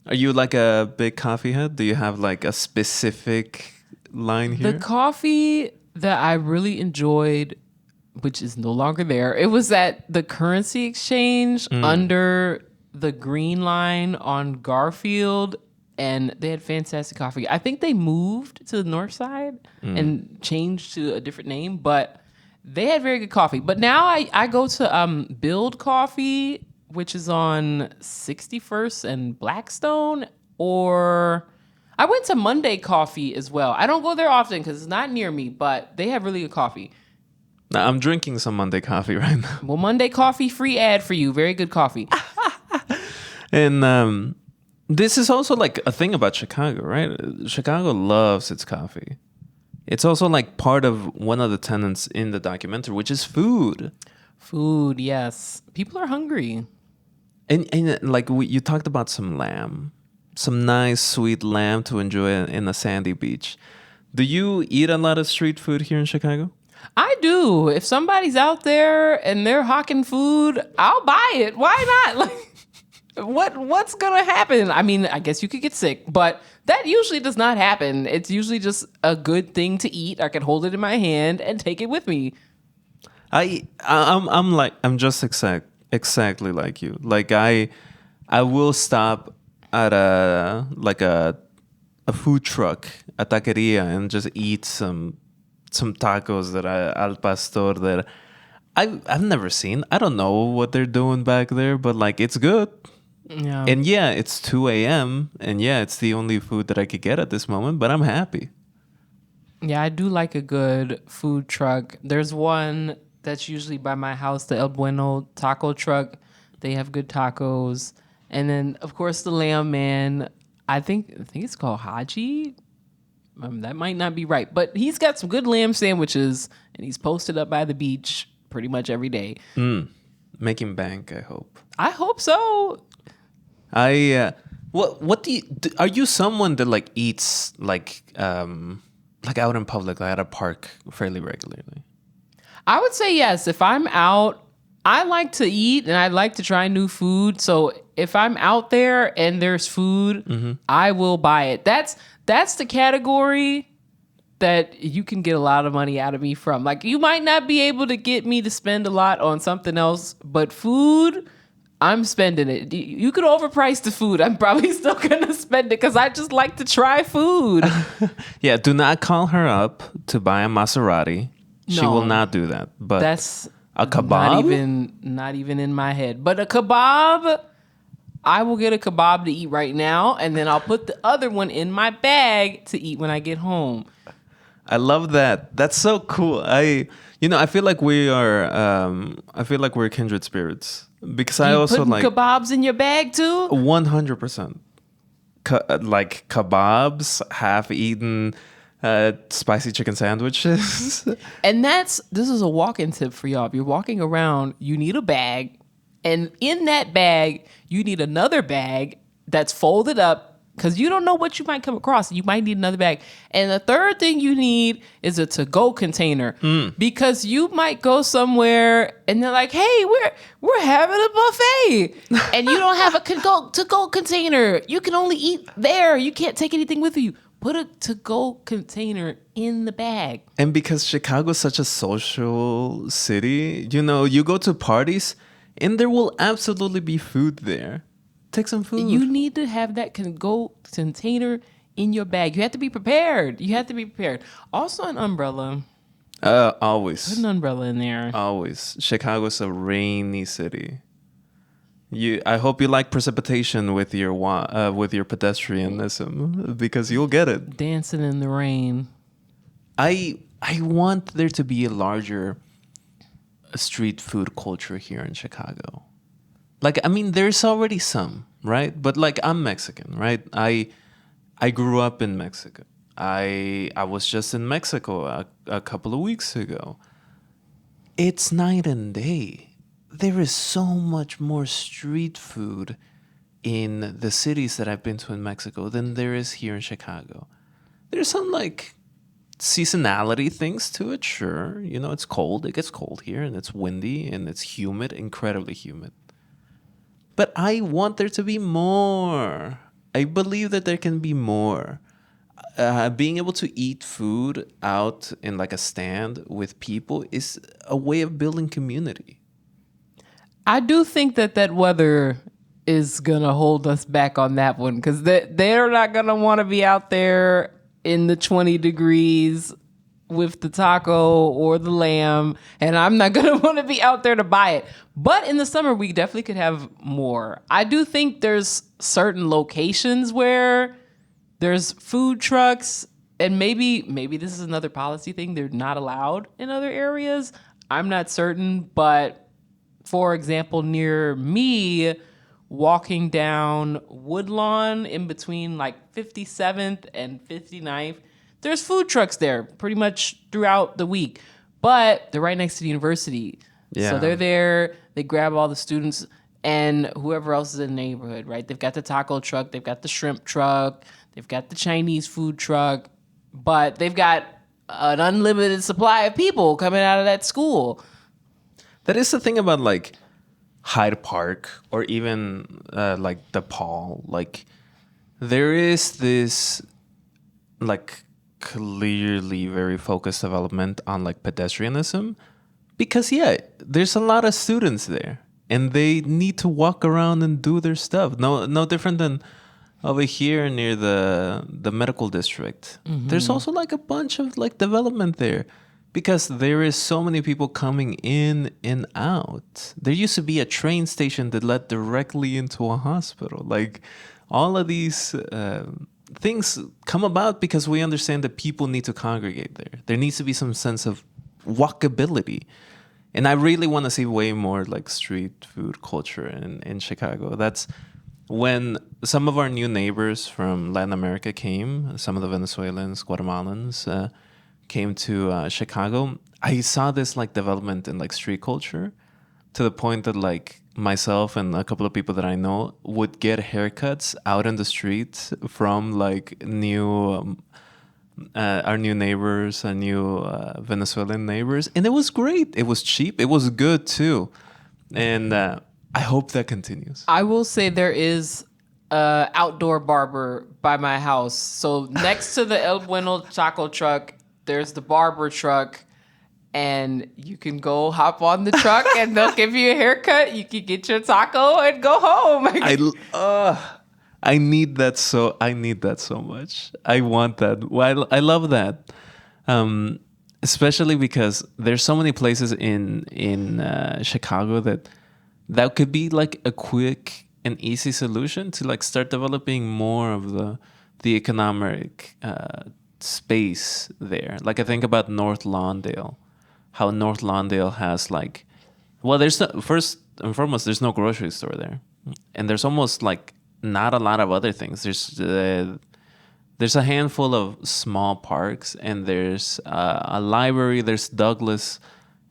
Are you like a big coffee head? Do you have like a specific line here? The coffee that I really enjoyed, which is no longer there, it was at the currency exchange under the Green Line on Garfield, and they had fantastic coffee. I think they moved to the north side and changed to a different name, but They had very good coffee. But now I go to Build Coffee, which is on 61st and Blackstone, or I went to Monday Coffee as well. I don't go there often because it's not near me, but they have really good coffee. Now, I'm drinking some Monday coffee right now. Well, Monday Coffee, free ad for you. Very good coffee. And this is also like a thing about Chicago, right? Chicago loves its coffee. It's also like part of one of the tenets in the documentary, which is food. Food, yes. People are hungry. And like you talked about some lamb, some nice sweet lamb to enjoy in a sandy beach. Do you eat a lot of street food here in Chicago? I do. If somebody's out there and they're hawking food, I'll buy it. Why not? Like, what's gonna happen? I mean, I guess you could get sick, but that usually does not happen. It's usually just a good thing to eat. I can hold it in my hand and take it with me. I'm just exactly like you. Like I will stop at a food truck, a taqueria, and just eat some tacos that al pastor that I've never seen. I don't know what they're doing back there, but like it's good. Yeah. And yeah, it's 2 a.m. and yeah, it's the only food that I could get at this moment, but I'm happy. Yeah, I do like a good food truck. There's one that's usually by my house, the El Bueno taco truck. They have good tacos. And then, of course, the Lamb Man. I think it's called Haji. That might not be right. But he's got some good lamb sandwiches, and he's posted up by the beach pretty much every day. Making bank, I hope. I hope so. What do you are you someone that like eats like out in public, like at a park fairly regularly? I would say yes. If I'm out, I like to eat and I like to try new food. So if I'm out there and there's food, I will buy it. That's the category that you can get a lot of money out of me from. Like, you might not be able to get me to spend a lot on something else, but food, I'm spending it. You could overprice the food. I'm probably still going to spend it because I just like to try food. Yeah, do not call her up to buy a Maserati. She No. will not do that. But That's a kebab? not even in my head. But a kebab, I will get a kebab to eat right now, and then I'll put the other one in my bag to eat when I get home. I love that. That's so cool. I feel like we're kindred spirits because I You also putting like kebabs in your bag too? 100%. Like kebabs, half-eaten spicy chicken sandwiches. And this is a walk-in tip for y'all. If you're walking around, you need a bag, and in that bag, you need another bag that's folded up because you don't know what you might come across. You might need another bag. And the third thing you need is a to-go container because you might go somewhere and they're like, hey, we're having a buffet. And you don't have a to-go container. You can only eat there. You can't take anything with you. Put a to-go container in the bag. And because Chicago's such a social city, you go to parties and there will absolutely be food there. Take some food. You need to have that go container in your bag. You have to be prepared. Also, an umbrella. Always. Put an umbrella in there. Always. Chicago's a rainy city. I hope you like precipitation with your pedestrianism because you'll get it. Dancing in the rain. I want there to be a larger street food culture here in Chicago. Like, I mean, there's already some, right? But like, I'm Mexican, right? I grew up in Mexico. I was just in Mexico a couple of weeks ago. It's night and day. There is so much more street food in the cities that I've been to in Mexico than there is here in Chicago. There's some like seasonality things to it, sure. It's cold. It gets cold here and it's windy and it's humid, incredibly humid. But I want there to be more. I believe that there can be more. Being able to eat food out in like a stand with people is a way of building community. I do think that weather is going to hold us back on that one because they're not going to want to be out there in the 20 degrees with the taco or the lamb, and I'm not going to want to be out there to buy it. But in the summer, we definitely could have more. I do think there's certain locations where there's food trucks, and maybe this is another policy thing. They're not allowed in other areas. I'm not certain, but for example, near me, walking down Woodlawn in between like 57th and 59th, there's food trucks there pretty much throughout the week, but they're right next to the university. Yeah. So they're there, they grab all the students and whoever else is in the neighborhood, right? They've got the taco truck, they've got the shrimp truck, they've got the Chinese food truck, but they've got an unlimited supply of people coming out of that school. That is the thing about like Hyde Park or even like DePaul. Like there is this like clearly very focused development on like pedestrianism because there's a lot of students there and they need to walk around and do their stuff. No different than over here near the medical district. Mm-hmm. There's also like a bunch of like development there because there is so many people coming in and out. There used to be a train station that led directly into a hospital. Like all of these things come about because we understand that people need to congregate there. There needs to be some sense of walkability. And I really want to see way more like street food culture in Chicago. That's when some of our new neighbors from Latin America came, some of the Venezuelans, Guatemalans came to Chicago. I saw this like development in like street culture to the point that like myself and a couple of people that I know would get haircuts out in the street from like our new neighbors, our new Venezuelan neighbors. And it was great. It was cheap. It was good too. And I hope that continues. I will say there is an outdoor barber by my house. So next to the El Bueno taco truck, there's the barber truck. And you can go hop on the truck and they'll give you a haircut. You can get your taco and go home. I need that so much. I want that. Well, I love that. Especially because there's so many places in Chicago that could be like a quick and easy solution to like start developing more of the economic space there. Like I think about North Lawndale. How North Lawndale has like, well, first and foremost, there's no grocery store there, and there's almost like not a lot of other things. There's a handful of small parks, and there's a library. There's Douglas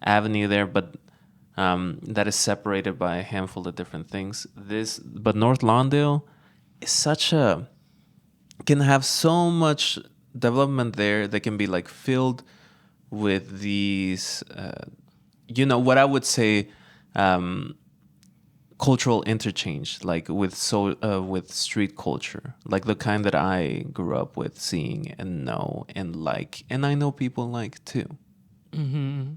Avenue there, but that is separated by a handful of different things. But North Lawndale is can have so much development there that can be like filled with these, what I would say, cultural interchange, like with street culture, like the kind that I grew up with, seeing and know and like, and I know people like too. Mm-hmm.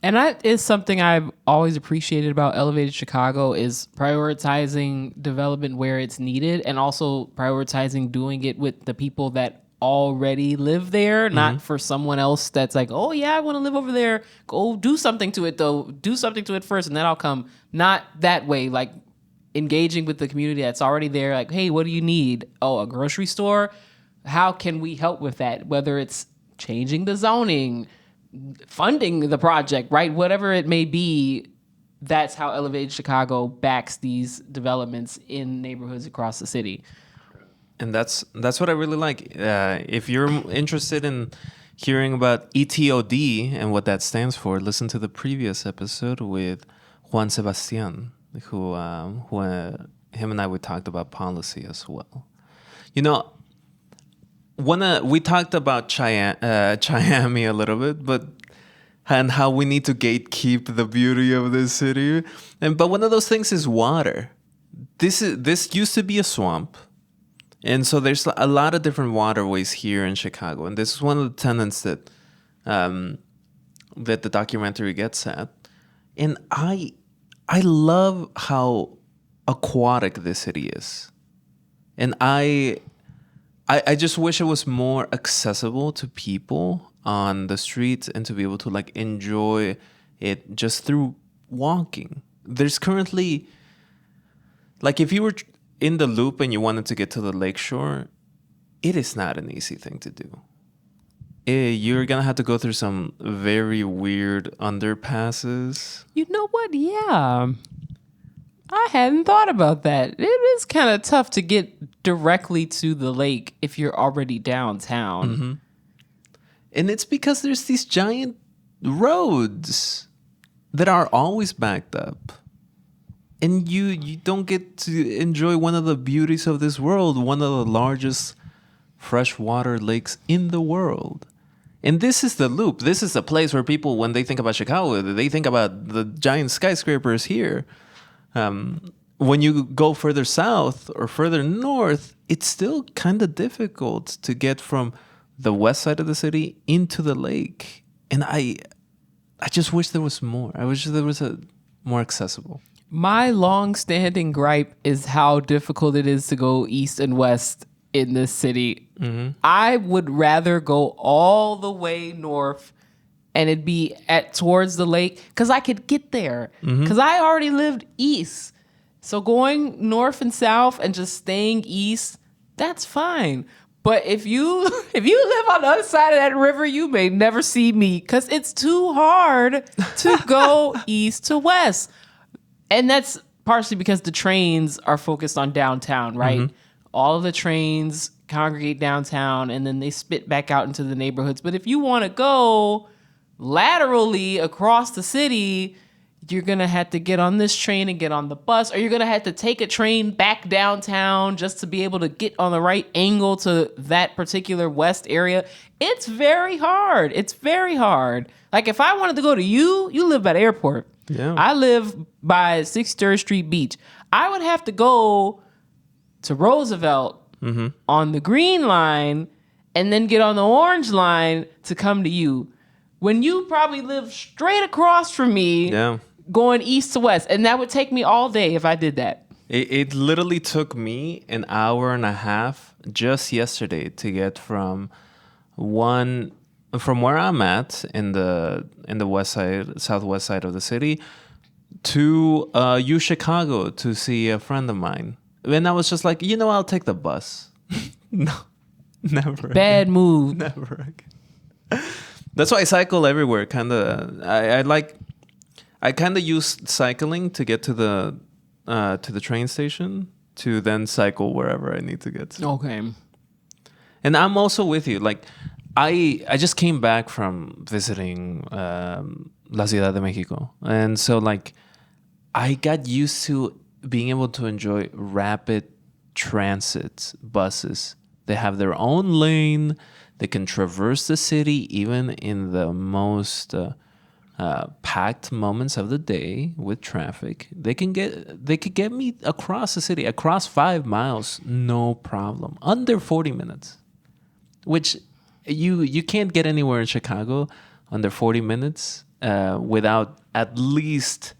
And that is something I've always appreciated about Elevated Chicago is prioritizing development where it's needed and also prioritizing doing it with the people that already live there, not for someone else that's like, oh yeah, I want to live over there. Go do something to it though. Do something to it first and then I'll come. Not that way, like engaging with the community that's already there. Like, hey, what do you need? Oh, a grocery store? How can we help with that? Whether it's changing the zoning, funding the project, right? Whatever it may be, that's how Elevated Chicago backs these developments in neighborhoods across the city. And that's what I really like. If you're interested in hearing about ETOD and what that stands for, listen to the previous episode with Juan Sebastian, who him and I we talked about policy as well. We talked about Chiami a little bit, and how we need to gatekeep the beauty of this city. But one of those things is water. This used to be a swamp. And so there's a lot of different waterways here in Chicago. And this is one of the tenets that the documentary gets at. And I love how aquatic this city is. And I just wish it was more accessible to people on the streets and to be able to like enjoy it just through walking. There's currently, like, if you were in the loop and you wanted to get to the lakeshore, it is not an easy thing to do. You're gonna have to go through some very weird underpasses. You know what? Yeah. I hadn't thought about that. It is kind of tough to get directly to the lake if you're already downtown. Mm-hmm. And it's because there's these giant roads that are always backed up. And you don't get to enjoy one of the beauties of this world, one of the largest freshwater lakes in the world. And this is the loop. This is the place where people, when they think about Chicago, they think about the giant skyscrapers here. When you go further south or further north, it's still kind of difficult to get from the west side of the city into the lake. And I just wish there was more. I wish there was a more accessible. My long-standing gripe is how difficult it is to go east and west in this city. Mm-hmm. I would rather go all the way north and it'd be towards the lake because I could get there because I already lived east. So going north and south and just staying east, that's fine. But if you live on the other side of that river, you may never see me because it's too hard to go east to west. And that's partially because the trains are focused on downtown, right? Mm-hmm. All of the trains congregate downtown and then they spit back out into the neighborhoods. But if you want to go laterally across the city, you're going to have to get on this train and get on the bus, or you're going to have to take a train back downtown just to be able to get on the right angle to that particular west area. It's very hard. It's very hard. Like if I wanted to go to you live by the airport. Yeah. I live by 63rd Street Beach. I would have to go to Roosevelt on the green line and then get on the orange line to come to you. When you probably live straight across from me, going east to west. And that would take me all day if I did that. It literally took me an hour and a half just yesterday to get from where I'm at in the west side, southwest side of the city, to Chicago to see a friend of mine. And I was just like, I'll take the bus. No, never. Bad again. move. Never again. That's why I cycle everywhere. I kind of use cycling to get to the train station to then cycle wherever I need to get to. Okay. And I'm also with you. Like, I just came back from visiting La Ciudad de Mexico. And so, like, I got used to being able to enjoy rapid transit buses. They have their own lane. They can traverse the city even in the most packed moments of the day with traffic. They could get me across the city, across 5 miles, no problem, under 40 minutes, which you can't get anywhere in Chicago under 40 minutes without at least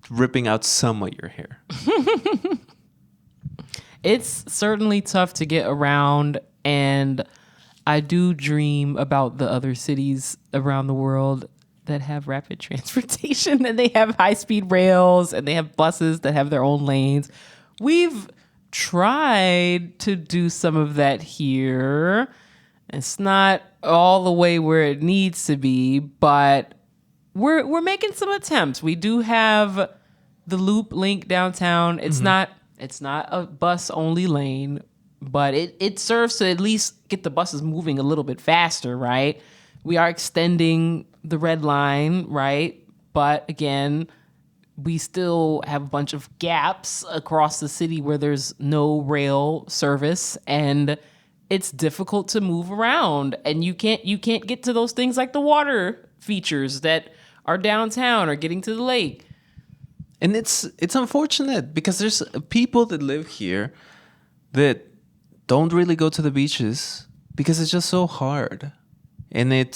ripping out some of your hair. It's certainly tough to get around, and I do dream about the other cities around the world that have rapid transportation, and they have high-speed rails, and they have buses that have their own lanes. We've tried to do some of that here. It's not all the way where it needs to be, but we're making some attempts. We do have the loop link downtown. It's not a bus only lane, but it serves to at least get the buses moving a little bit faster, right? We are extending the red line, right? But again, we still have a bunch of gaps across the city where there's no rail service, and it's difficult to move around. And you can't get to those things like the water features that are downtown or getting to the lake. And it's unfortunate because there's people that live here that don't really go to the beaches because it's just so hard. And that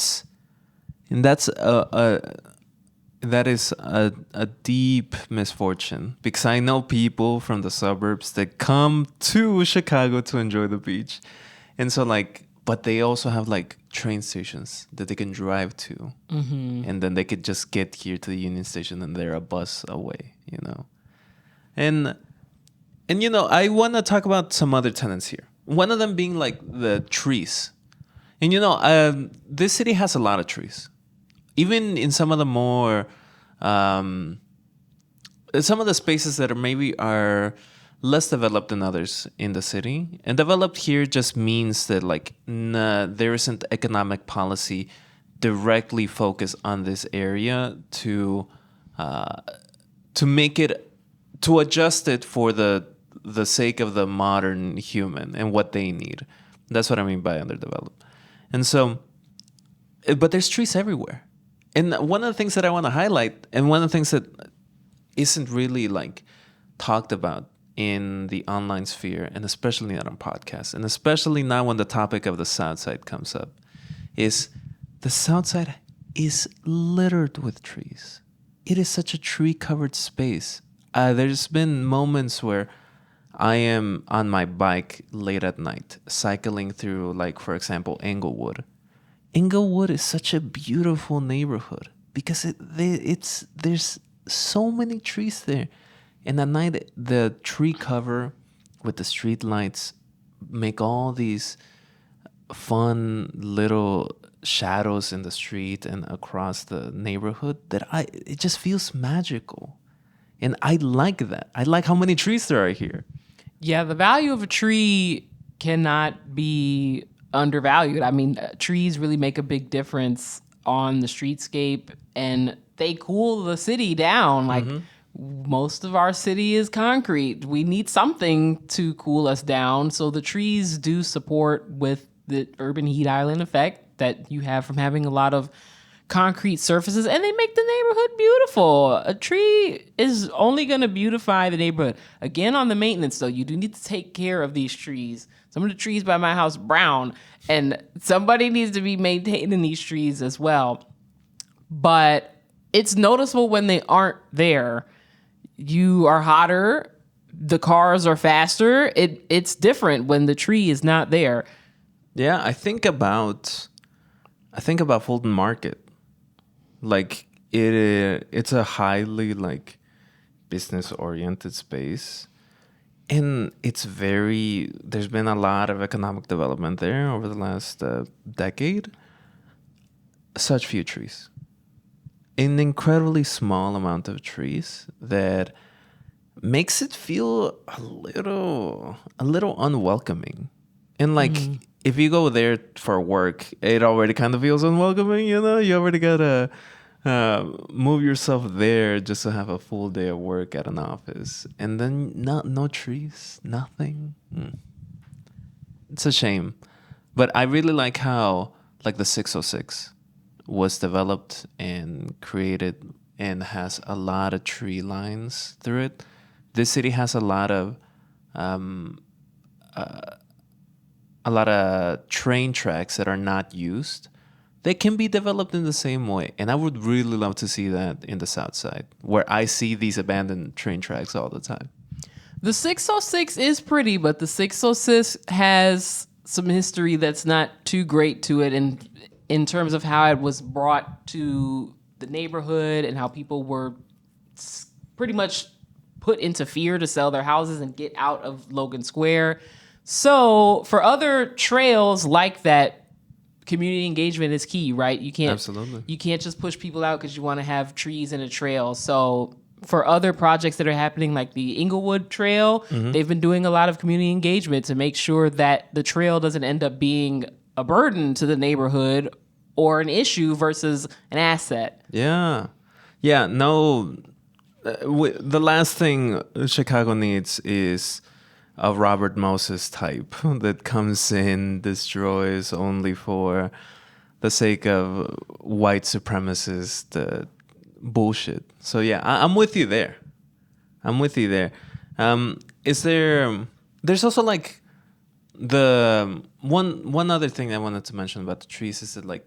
is a deep misfortune, because I know people from the suburbs that come to Chicago to enjoy the beach. And so, like, but they also have like train stations that they can drive to, and then they could just get here to the Union Station, and they're a bus away. And I want to talk about some other tenants here. One of them being like the trees. And this city has a lot of trees, even in some of the more some of the spaces that are less developed than others in the city. And developed here just means that there isn't economic policy directly focused on this area to make it, to adjust it for the sake of the modern human and what they need. That's what I mean by underdeveloped. And so, but there's trees everywhere. And one of the things that I want to highlight, and one of the things that isn't really talked about in the online sphere, and especially not on podcasts, and especially now when the topic of the South Side comes up, is the South Side is littered with trees. It is such a tree-covered space. There's been moments where I am on my bike late at night, cycling through, for example, Englewood. Englewood is such a beautiful neighborhood because there's so many trees there. And at night, the tree cover with the street lights make all these fun little shadows in the street and across the neighborhood it just feels magical. And I like that. I like how many trees there are here. Yeah, the value of a tree cannot be undervalued. I mean, trees really make a big difference on the streetscape, and they cool the city down. Most of our city is concrete. We need something to cool us down. So the trees do support with the urban heat island effect that you have from having a lot of concrete surfaces, and they make the neighborhood beautiful. A tree is only going to beautify the neighborhood. Again, on the maintenance, though, you do need to take care of these trees. Some of the trees by my house brown, and somebody needs to be maintaining these trees as well. But it's noticeable when they aren't there. You are hotter, the cars are faster. It's different when the tree is not there. Yeah, I think about Fulton Market. It's a highly business oriented space, and there's been a lot of economic development there over the last decade. Such few trees, an incredibly small amount of trees that makes it feel a little unwelcoming. And if you go there for work, it already kind of feels unwelcoming, you already gotta move yourself there just to have a full day of work at an office. And then no trees, nothing. It's a shame. But I really like how the 606 was developed and created and has a lot of tree lines through it. This city has a lot of train tracks that are not used. They can be developed in the same way. And I would really love to see that in the South Side, where I see these abandoned train tracks all the time. The 606 is pretty, but the 606 has some history that's not too great to it in terms of how it was brought to the neighborhood and how people were pretty much put into fear to sell their houses and get out of Logan Square. So for other trails like that, community engagement is key, right? You can't just push people out because you want to have trees in a trail. So for other projects that are happening, like the Inglewood Trail, they've been doing a lot of community engagement to make sure that the trail doesn't end up being a burden to the neighborhood or an issue versus an asset. Yeah. No. The last thing Chicago needs is a Robert Moses type that comes in, destroys only for the sake of white supremacist bullshit. So yeah, I'm with you there. There's also the one other thing I wanted to mention about the trees is that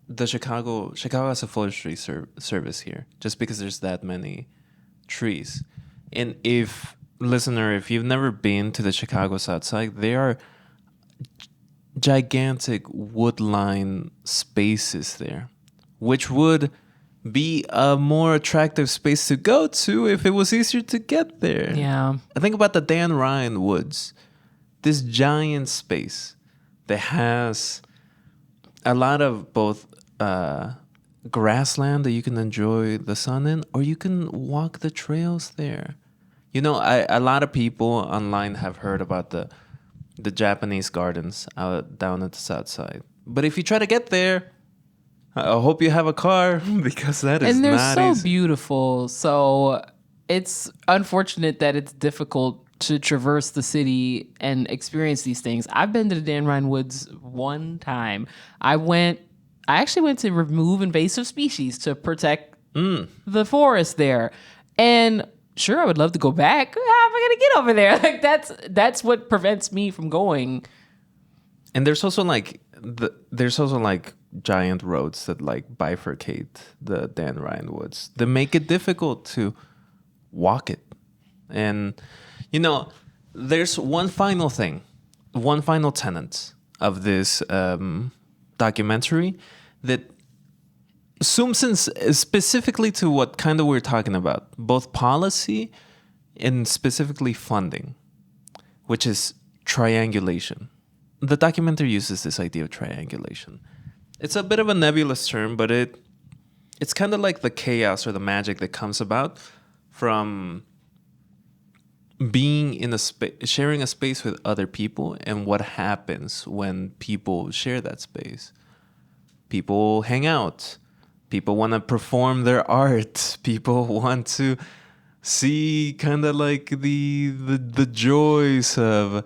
the Chicago has a forestry service here just because there's that many trees. And if you've never been to the Chicago South Side, they are gigantic woodline spaces there, which would be a more attractive space to go to if it was easier to get there. Yeah. I think about the Dan Ryan Woods, this giant space that has a lot of both grassland that you can enjoy the sun in, or you can walk the trails there. You know, a lot of people online have heard about the Japanese gardens out down at the south side. But if you try to get there, I hope you have a car because that is And they're not so easy. beautiful. So it's unfortunate that it's difficult to traverse the city and experience these things. I've been to the Dan Ryan Woods one time. I actually went to remove invasive species to protect the forest there. And sure, I would love to go back. How am I gonna get over there? Like that's what prevents me from going. And there's also like giant roads that like bifurcate the Dan Ryan Woods that make it difficult to walk it. And you know, there's one final tenet of this documentary that zooms in specifically to what kind of we're talking about, both policy and specifically funding, which is triangulation. The documentary uses this idea of triangulation. It's a bit of a nebulous term, but it's kind of like the chaos or the magic that comes about from being in sharing a space with other people, and what happens when people share that space. People hang out. People want to perform their art. People want to see kind of like the joys of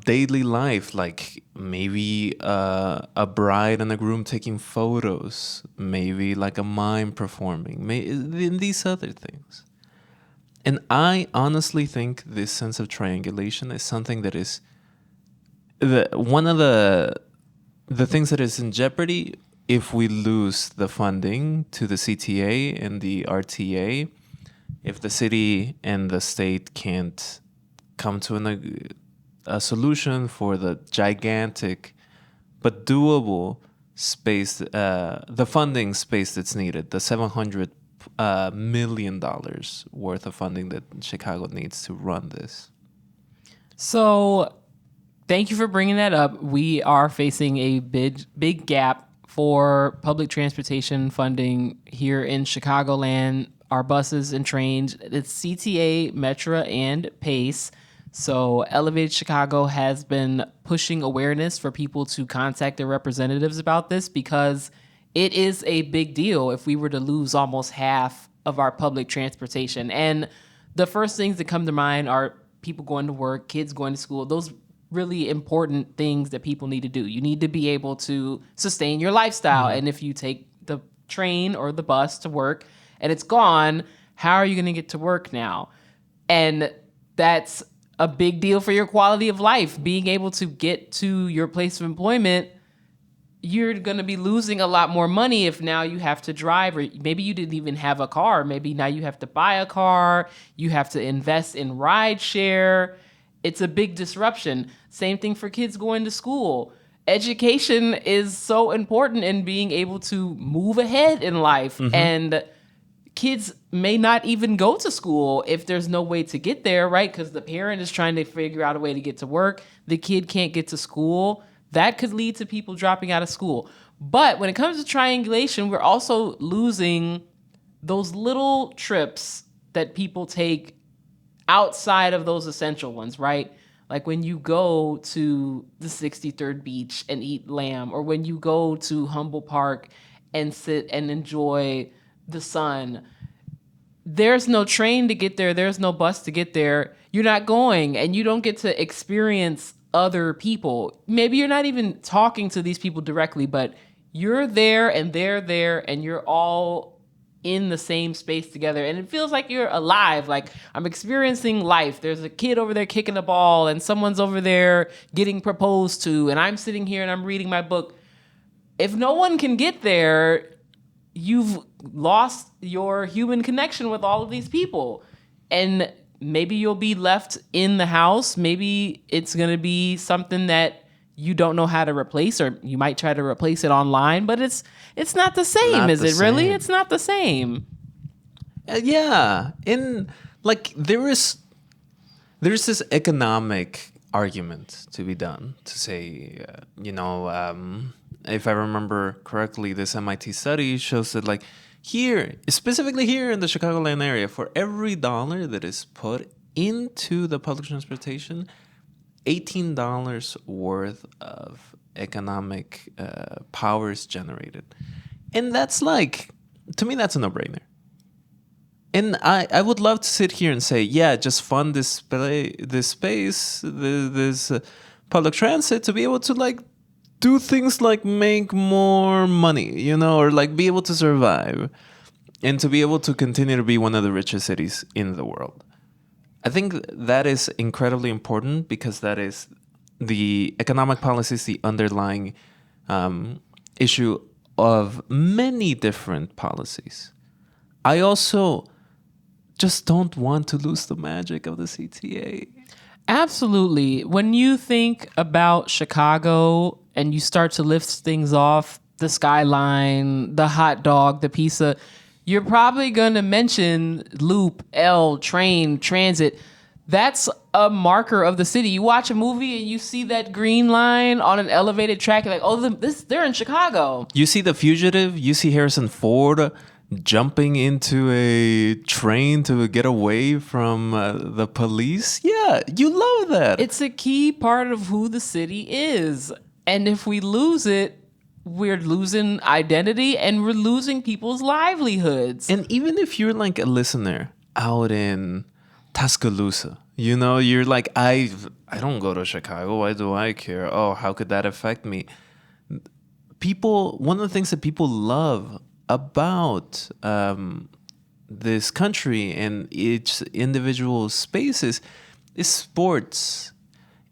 daily life, like maybe a bride and a groom taking photos, maybe like a mime performing, in these other things. And I honestly think this sense of triangulation is something that is one of the things that is in jeopardy if we lose the funding to the CTA and the RTA, if the city and the state can't come to a solution for the gigantic but doable space, the funding space that's needed, the $700 million worth of funding that Chicago needs to run this. So thank you for bringing that up. We are facing a big gap for public transportation funding here in Chicagoland. Our buses and trains, it's CTA, Metra, and PACE. So Elevated Chicago has been pushing awareness for people to contact their representatives about this, because it is a big deal if we were to lose almost half of our public transportation. And the first things that come to mind are people going to work, kids going to school, those really important things that people need to do. You need to be able to sustain your lifestyle. Mm-hmm. And if you take the train or the bus to work and it's gone, how are you going to get to work now? And that's a big deal for your quality of life. Being able to get to your place of employment, you're going to be losing a lot more money if now you have to drive, or maybe you didn't even have a car. Maybe now you have to buy a car. You have to invest in ride share. It's a big disruption. Same thing for kids going to school. Education is so important in being able to move ahead in life. Mm-hmm. And kids may not even go to school if there's no way to get there, right? Because the parent is trying to figure out a way to get to work. The kid can't get to school. That could lead to people dropping out of school. But when it comes to triangulation, we're also losing those little trips that people take outside of those essential ones, right? Like when you go to the 63rd Beach and eat lamb, or when you go to Humble Park and sit and enjoy the sun. There's no train to get there. There's no bus to get there. You're not going, and you don't get to experience other people. Maybe you're not even talking to these people directly, but you're there and they're there, and you're all in the same space together. And it feels like you're alive. Like, I'm experiencing life. There's a kid over there kicking a ball, and someone's over there getting proposed to, and I'm sitting here and I'm reading my book. If no one can get there, you've lost your human connection with all of these people. And maybe you'll be left in the house. Maybe it's going to be something that you don't know how to replace, or you might try to replace it online, but it's not the same, Not is the it really? same. It's not the same. Yeah. In like there's this economic argument to be done to say, if I remember correctly, this MIT study shows that like here, specifically here in the Chicagoland area, for every dollar that is put into the public transportation, $18 worth of economic power is generated. And that's like, to me, that's a no-brainer. And I would love to sit here and say, yeah, just fund this space, this public transit to be able to like do things like make more money, or like be able to survive and to be able to continue to be one of the richest cities in the world. I think that is incredibly important because that is the economic policies, the underlying issue of many different policies. I also just don't want to lose the magic of the CTA. Absolutely. When you think about Chicago and you start to lift things off, the skyline, the hot dog, the pizza, you're probably going to mention loop, L, train, transit. That's a marker of the city. You watch a movie and you see that green line on an elevated track. You're like, oh, they're in Chicago. You see The Fugitive. You see Harrison Ford jumping into a train to get away from the police. Yeah, you love that. It's a key part of who the city is. And if we lose it, we're losing identity and we're losing people's livelihoods. And even if you're like a listener out in Tuscaloosa, you're like, I don't go to Chicago. Why do I care? Oh, how could that affect me? One of the things that people love about this country and each individual spaces is sports.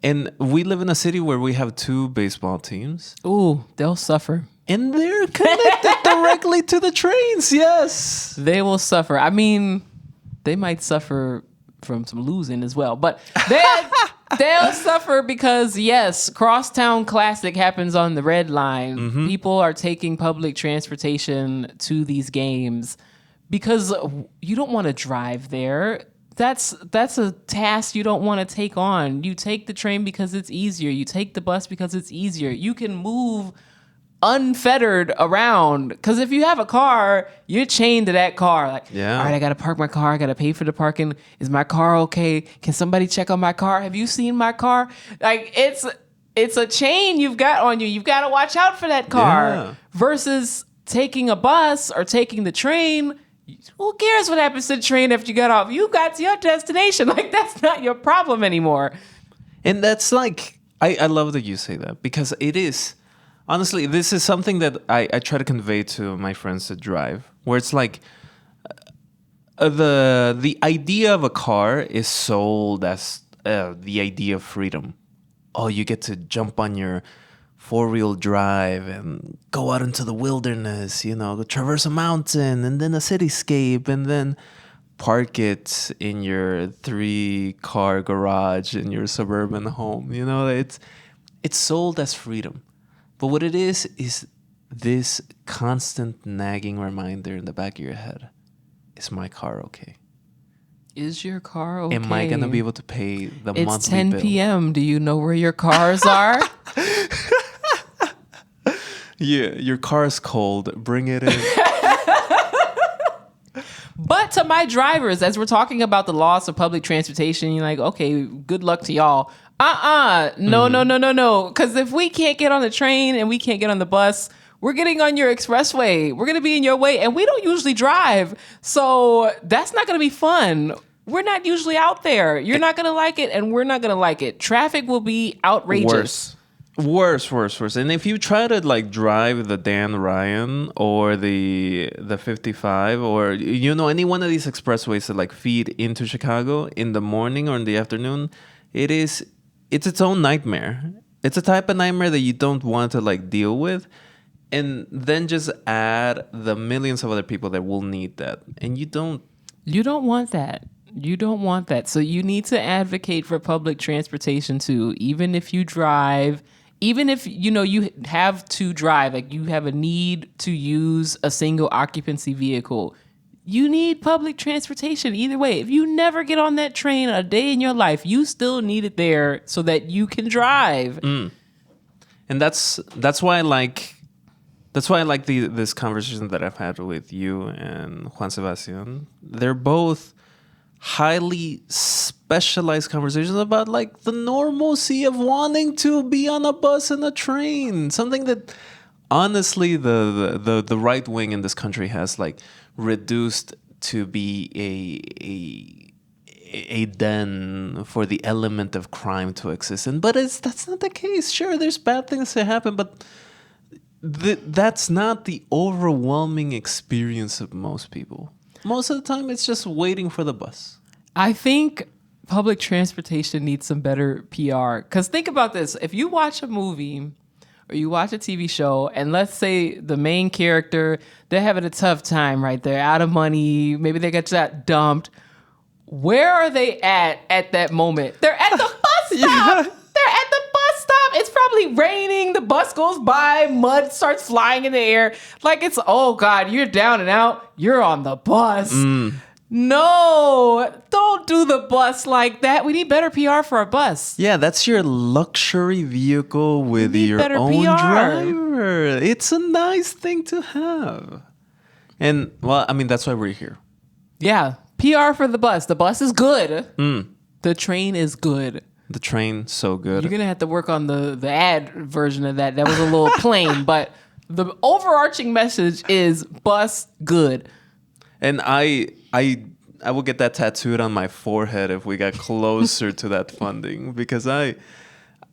And we live in a city where we have 2 baseball teams. Ooh, they'll suffer. And they're connected directly to the trains, yes. They will suffer. I mean, they might suffer from some losing as well. But they'll suffer because, yes, Crosstown Classic happens on the Red Line. Mm-hmm. People are taking public transportation to these games because you don't want to drive there. That's a task you don't want to take on. You take the train because it's easier. You take the bus because it's easier. You can move unfettered around, because if you have a car, you're chained to that car. Like, yeah. All right, I gotta park my car. I gotta pay for the parking. Is my car okay? Can somebody check on my car? Have you seen my car? Like, it's a chain you've got on you. You've got to watch out for that car. Yeah. Versus taking a bus or taking the train. Who cares what happens to the train after you got off? You got to your destination. Like, that's not your problem anymore. And that's like, I love that you say that, because it is. Honestly, this is something that I try to convey to my friends that drive, where it's like the idea of a car is sold as the idea of freedom. Oh, you get to jump on your 4-wheel drive and go out into the wilderness, traverse a mountain and then a cityscape and then park it in your 3-car garage in your suburban home. It's sold as freedom. But what it is this constant nagging reminder in the back of your head. Is my car okay? Is your car okay? Am I going to be able to pay the monthly bill? It's 10 p.m. Do you know where your cars are? Yeah, your car's cold. Bring it in. But to my drivers, as we're talking about the loss of public transportation, you're like, okay, good luck to y'all. No. Because if we can't get on the train and we can't get on the bus, we're getting on your expressway. We're going to be in your way. And we don't usually drive. So that's not going to be fun. We're not usually out there. You're not going to like it, and we're not going to like it. Traffic will be outrageous. Worse. And if you try to like drive the Dan Ryan or the 55 or any one of these expressways that like feed into Chicago in the morning or in the afternoon, it's its own nightmare. It's a type of nightmare that you don't want to like deal with, and then just add the millions of other people that will need that, and you don't want that. You don't want that. So you need to advocate for public transportation too, even if you drive, even if you have to drive, like you have a need to use a single occupancy vehicle. You need public transportation either way. If you never get on that train a day in your life, you still need it there so that you can drive. And that's why I like this conversation that I've had with you and Juan Sebastian. They're both highly specialized conversations about like the normalcy of wanting to be on a bus and a train. Something that honestly the right wing in this country has like reduced to be a den for the element of crime to exist in. But that's not the case. Sure, there's bad things that happen, but that's not the overwhelming experience of most people. Most of the time, it's just waiting for the bus. I think public transportation needs some better PR. Because think about this. If you watch a movie or you watch a TV show, and let's say the main character, they're having a tough time, right? They're out of money. Maybe they got dumped. Where are they at that moment? They're at the bus stop. Yeah. They're at the bus stop. It's probably raining. The bus goes by. Mud starts flying in the air. Like it's, oh God, you're down and out. You're on the bus. No, don't do the bus like that. We need better PR for our bus. Yeah, that's your luxury vehicle with your own PR. Driver. It's a nice thing to have. And, well, I mean, that's why we're here. Yeah, PR for the bus. The bus is good. The train is good. The train, so good. You're going to have to work on the ad version of that. That was a little plain, but the overarching message is bus good. And I will get that tattooed on my forehead if we get closer to that funding, because I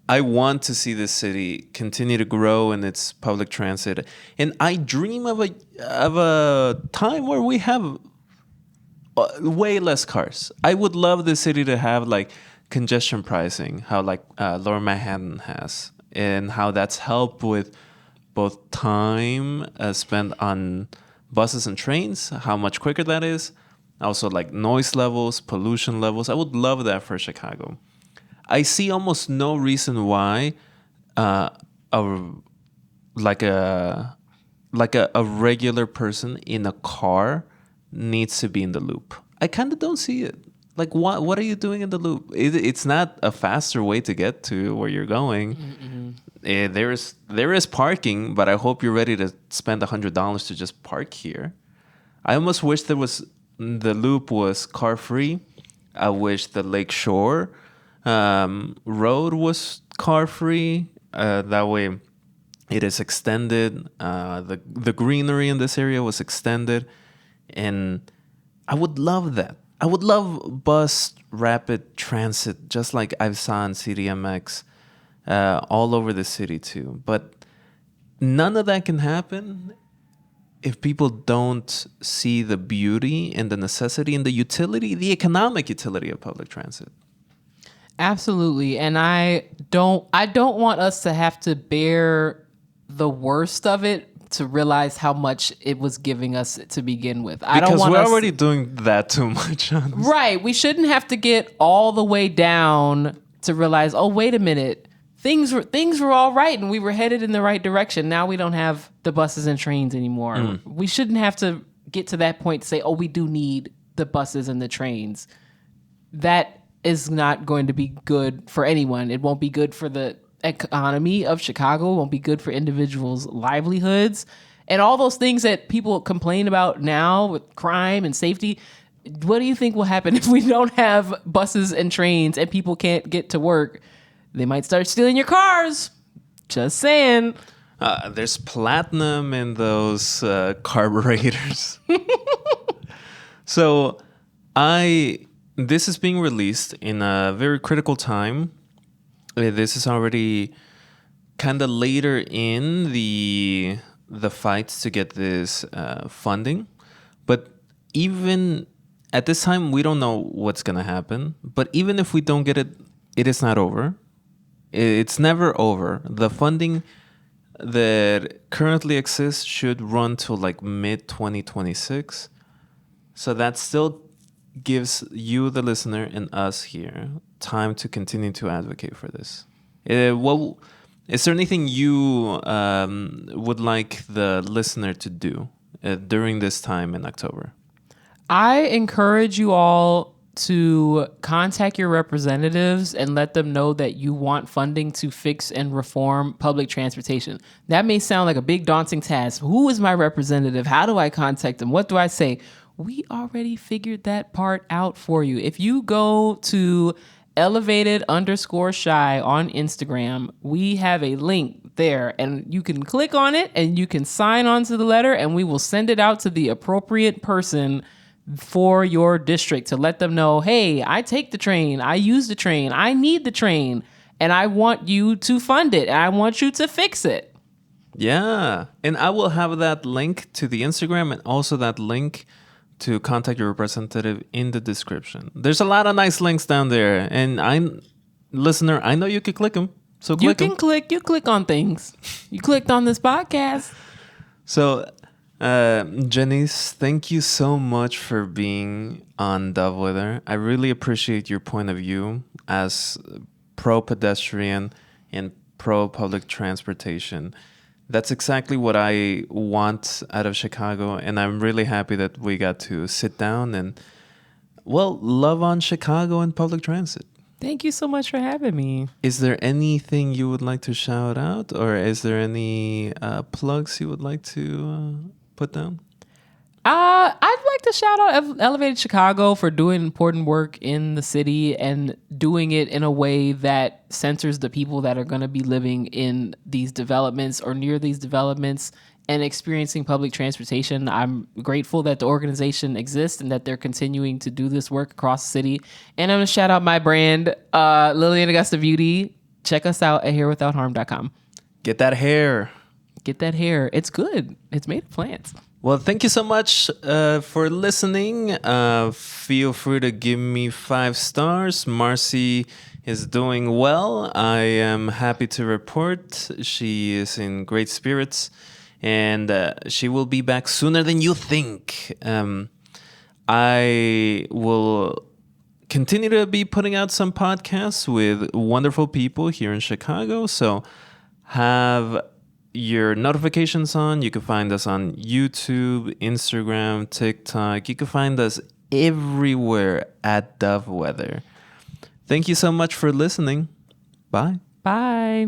want to see this city continue to grow in its public transit, and I dream of a time where we have way less cars. I would love the city to have like congestion pricing, how like Lower Manhattan has, and how that's helped with both time spent on buses and trains, how much quicker that is. Also like noise levels, pollution levels. I would love that for Chicago. I see almost no reason why a regular person in a car needs to be in the loop. I kind of don't see it. Like, what are you doing in the loop? It's not a faster way to get to where you're going. There is parking, but I hope you're ready to spend $100 to just park here. I almost wish the loop was car free. I wish the Lakeshore road was car free. That way, it is extended. The greenery in this area was extended, and I would love that. I would love bus rapid transit, just like I saw in CDMX, all over the city too. But none of that can happen if people don't see the beauty and the necessity and the utility, the economic utility of public transit. Absolutely. And I don't want us to have to bear the worst of it to realize how much it was giving us to begin with. Because we're already doing that too much. Honestly. Right. We shouldn't have to get all the way down to realize, oh, wait a minute. Things were all right and we were headed in the right direction. Now we don't have the buses and trains anymore. We shouldn't have to get to that point to say, oh, we do need the buses and the trains. That is not going to be good for anyone. It won't be good for the economy of Chicago. It won't be good for individuals' livelihoods. And all those things that people complain about now with crime and safety. What do you think will happen if we don't have buses and trains and people can't get to work? They might start stealing your cars. Just saying. There's platinum in those carburetors. So this is being released in a very critical time. This is already kind of later in the fights to get this funding. But even at this time, we don't know what's going to happen. But even if we don't get it, it is not over. It's never over. The funding that currently exists should run till like mid-2026. So that's still gives you, the listener, and us here time to continue to advocate for this. Well, is there anything you would like the listener to do during this time in October? I encourage you all to contact your representatives and let them know that you want funding to fix and reform public transportation. That may sound like a big daunting task. Who is my representative? How do I contact them? What do I say? We already figured that part out for you. If you go to elevated_shy on Instagram, we have a link there and you can click on it and you can sign on to the letter and we will send it out to the appropriate person for your district to let them know, hey, I take the train, I use the train, I need the train, and I want you to fund it, and I want you to fix it. Yeah, and I will have that link to the Instagram and also that link to contact your representative in the description. There's a lot of nice links down there, and listener, I know you could click them, so click them. You click on things. You clicked on this podcast. So, Jannice, thank you so much for being on Dove Weather. I really appreciate your point of view as pro-pedestrian and pro-public transportation. That's exactly what I want out of Chicago, and I'm really happy that we got to sit down and, well, love on Chicago and public transit. Thank you so much for having me. Is there anything you would like to shout out, or is there any plugs you would like to put down? I'd like to shout out Elevated Chicago for doing important work in the city and doing it in a way that centers the people that are going to be living in these developments or near these developments and experiencing public transportation. I'm grateful that the organization exists and that they're continuing to do this work across the city. And I'm going to shout out my brand, Lillian Augusta Beauty. Check us out at hairwithoutharm.com. Get that hair. Get that hair. It's good. It's made of plants. Well, thank you so much for listening. Feel free to give me 5 stars. Marcy is doing well. I am happy to report she is in great spirits, and she will be back sooner than you think. I will continue to be putting out some podcasts with wonderful people here in Chicago, so have your notifications on. You can find us on YouTube, Instagram, TikTok. You can find us everywhere at Dove Weather. Thank you so much for listening. Bye. Bye.